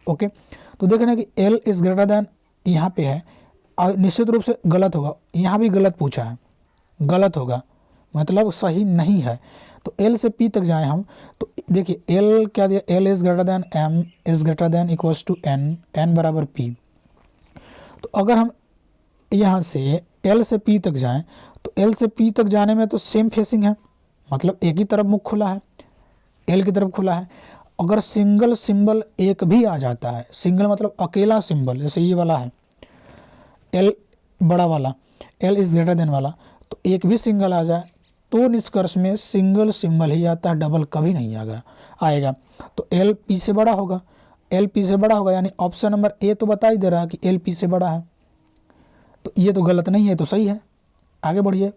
ओके, तो देख रहे हैं कि L इज ग्रेटर देन यहाँ पे है, और निश्चित रूप से गलत होगा। यहाँ भी गलत पूछा है, गलत होगा मतलब सही नहीं है। तो L से P तक जाएं हम, तो देखिए L क्या दिया, L is greater than M is greater than equals to N, N बराबर P। तो अगर हम यहाँ से L से P तक जाएं, तो L से P तक जाने में तो सेम फेसिंग है, मतलब एक ही तरफ मुख खुला है, L की तरफ खुला है। अगर सिंगल सिंबल एक भी आ जाता है, सिंगल मतलब अकेला सिंबल, जैसे ये वाला है L बड़ा वाला, L इज ग्रेटर देन वाला, तो एक भी सिंगल आ जाए तो निष्कर्ष में सिंगल सिंबल ही आता है, डबल कभी नहीं आएगा। तो L P से बड़ा होगा, L P से बड़ा होगा, यानी ऑप्शन नंबर ए तो बता ही दे रहा है कि L P से बड़ा है। तो ये तो गलत नहीं है, तो सही है। आगे बढ़िए।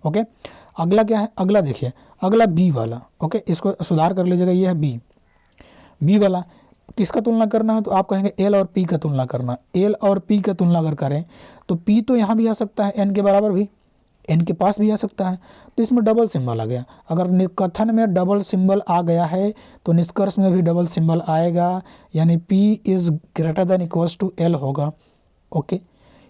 ओके, अगला क्या है, अगला देखिए, अगला B वाला। ओके, इसको सुधार कर लीजिएगा, ये है B वाला। किसका तुलना करना है, तो आप कहेंगे L और P का तुलना करना। L और P का तुलना अगर करें तो P तो यहाँ भी आ सकता है, N के बराबर भी, N के पास भी आ सकता है, तो इसमें डबल सिंबल आ गया। अगर कथन में डबल सिंबल आ गया है तो निष्कर्ष में भी डबल सिंबल आएगा, यानी P is greater than equals to L होगा। ओके,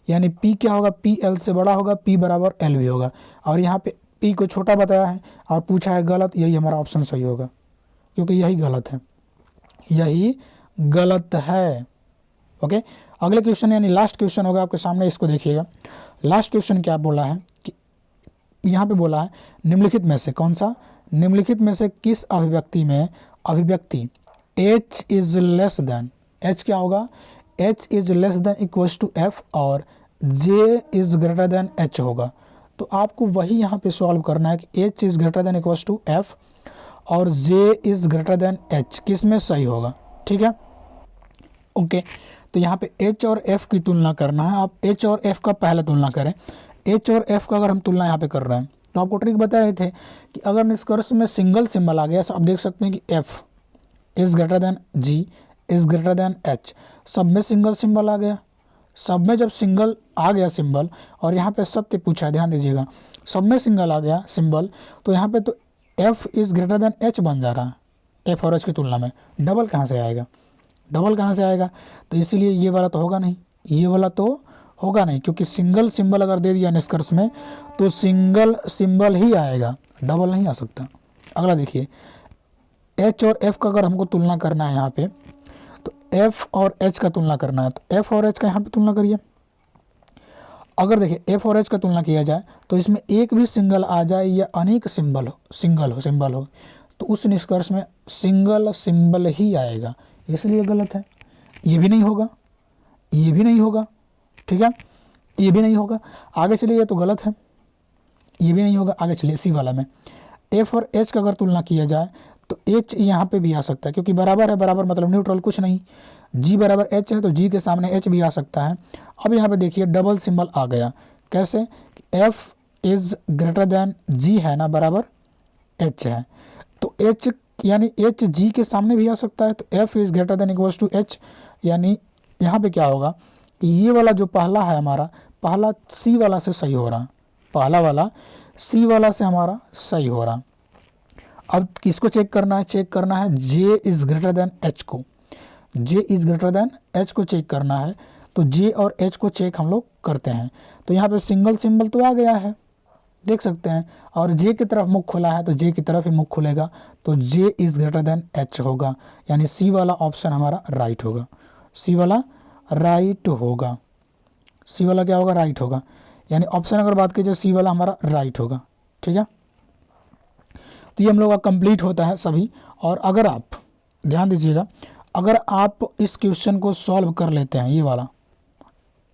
यानी P क्या होगा, P L से बड़ा होगा, P बराबर L भी होगा। और यहाँ पे P को छोटा बताया है और पूछा है गलत, यही हमारा ऑप्शन सही होगा, क्योंकि यही गलत है, यही गलत है। ओके, अगले क्वेश्चन यानी लास्ट क्वेश्चन होगा आपके सामने, इसको देखिएगा। लास्ट क्वेश्चन क्या बोला है कि यहाँ पे बोला है निम्नलिखित में से, कौन सा, निम्नलिखित में से किस अभिव्यक्ति में अभिव्यक्ति h is less than, h क्या होगा, h is less than equals to f और j is greater than h होगा। तो आपको वही यहाँ पे सॉल्व करना है कि h is greater than equals to f और j is greater than h, किस में सही होगा। ठीक है, ओके, तो यहाँ पे h और f की तुलना करना है। आप h और f का पहले तुलना करें। h और f का अगर हम तुलना यहाँ पे कर रहे हैं तो आपको ट्रिक बता रहे थे कि अगर निष्कर्ष में सिंगल सिंबल आ गया, तो आप देख सकते हैं कि f is greater then g is greater than h, सब में सिंगल सिंबल आ गया। सब में जब सिंगल आ गया सिंबल, और यहाँ पे सत्य पूछा है, ध्यान दीजिएगा, सब में सिंगल आ गया सिंबल, तो यहाँ पे तो f is greater than h बन जा रहा है, f और h की तुलना में। डबल कहाँ से आएगा, डबल कहाँ से आएगा, तो इसीलिए ये वाला तो होगा नहीं, ये वाला तो होगा नहीं, क्योंकि सिंगल सिंबल अगर दे दिया निष्कर्ष में तो सिंगल सिंबल ही आएगा, डबल नहीं आ सकता। अगला देखिए, h और f का अगर हमको तुलना करना है यहाँ पे, तो f और h का तुलना करना है, तो f और h का यहाँ पे तुलना करिए। अगर देखिए f और h का तुलना किया जाए तो इसमें एक भी सिंगल आ जाए या अनेक सिंबल हो, तो उस निष्कर्ष में सिंगल सिंबल ही आएगा, इसलिए गलत है। ये भी नहीं होगा, ये भी नहीं होगा, ठीक है, ये भी नहीं होगा। आगे चलिए, ये तो गलत है, ये भी नहीं होगा। आगे चलिए सी वाला में f और h का अगर तुलना किया जाए तो h यहाँ पे भी आ सकता है, क्योंकि बराबर है, बराबर मतलब न्यूट्रल कुछ नहीं, g बराबर h है तो g के सामने h भी आ सकता है। अब यहाँ पे देखिए डबल सिंबल आ गया, कैसे, f is greater then g है ना, बराबर h है, तो h यानी h g के सामने भी आ सकता है, तो f is greater than equals to h, यानी यहाँ पे क्या होगा कि ये वाला जो पहला है हमारा, पहला सी वाला से सही हो रहा, पहला वाला सी वाला से हमारा सही हो रहा। अब किसको चेक करना है, चेक करना है j is greater than h को, j is greater than h को चेक करना है। तो j और h को चेक हम लोग करते हैं, तो यहाँ पे सिंगल सिंबल तो आ गया है, देख सकते हैं, और j की तरफ मुख खुला है तो j की तरफ ही मुख खुलेगा, तो j is greater than h होगा, यानी सी वाला ऑप्शन हमारा राइट होगा, सी वाला राइट होगा, सी वाला क्या होगा, राइट होगा, यानी ऑप्शन अगर बात कीजिए सी वाला हमारा राइट होगा। ठीक है, तो ये हम लोग का कंप्लीट होता है सभी। और अगर आप ध्यान दीजिएगा, अगर आप इस क्वेश्चन को सॉल्व कर लेते हैं, ये वाला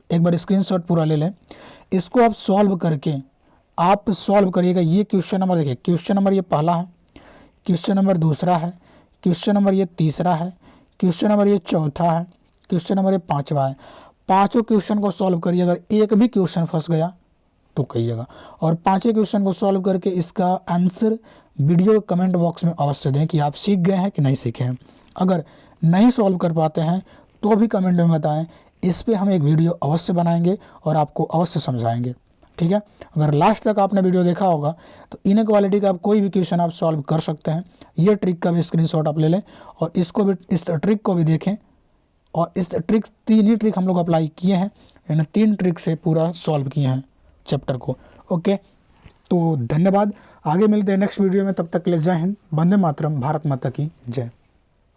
एक बार स्क्रीनशॉट पूरा ले लें, इसको आप सॉल्व करके आप सॉल्व करिएगा। ये क्वेश्चन नंबर देखिए, क्वेश्चन नंबर ये पहला है, क्वेश्चन नंबर दूसरा है, क्वेश्चन नंबर ये तीसरा है, क्वेश्चन नंबर ये चौथा है, क्वेश्चन नंबर ये पाँचवा है। पाँचों क्वेश्चन को सॉल्व करिए, अगर एक भी क्वेश्चन फंस गया तो कहिएगा। और 5 क्वेश्चन को सॉल्व करके इसका आंसर वीडियो कमेंट बॉक्स में अवश्य दें कि आप सीख गए हैं कि नहीं सीखे हैं। अगर नहीं सॉल्व कर पाते हैं तो भी कमेंट में बताएं, इस पे हम एक वीडियो अवश्य बनाएंगे और आपको अवश्य समझाएंगे। ठीक है, अगर लास्ट तक आपने वीडियो देखा होगा तो इनइक्वालिटी का आप कोई भी क्वेश्चन आप सॉल्व कर सकते हैं। ये ट्रिक का भी स्क्रीनशॉट आप ले लें और इसको भी, इस ट्रिक को भी देखें। और इस ट्रिक 3 ही ट्रिक हम लोग अप्लाई किए हैं, यानी 3 ट्रिक से पूरा सॉल्व किए हैं चैप्टर को। ओके, तो धन्यवाद, आगे मिलते हैं नेक्स्ट वीडियो में। तब तक के लिए जय हिंद, वंदे मातरम, भारत माता की जय।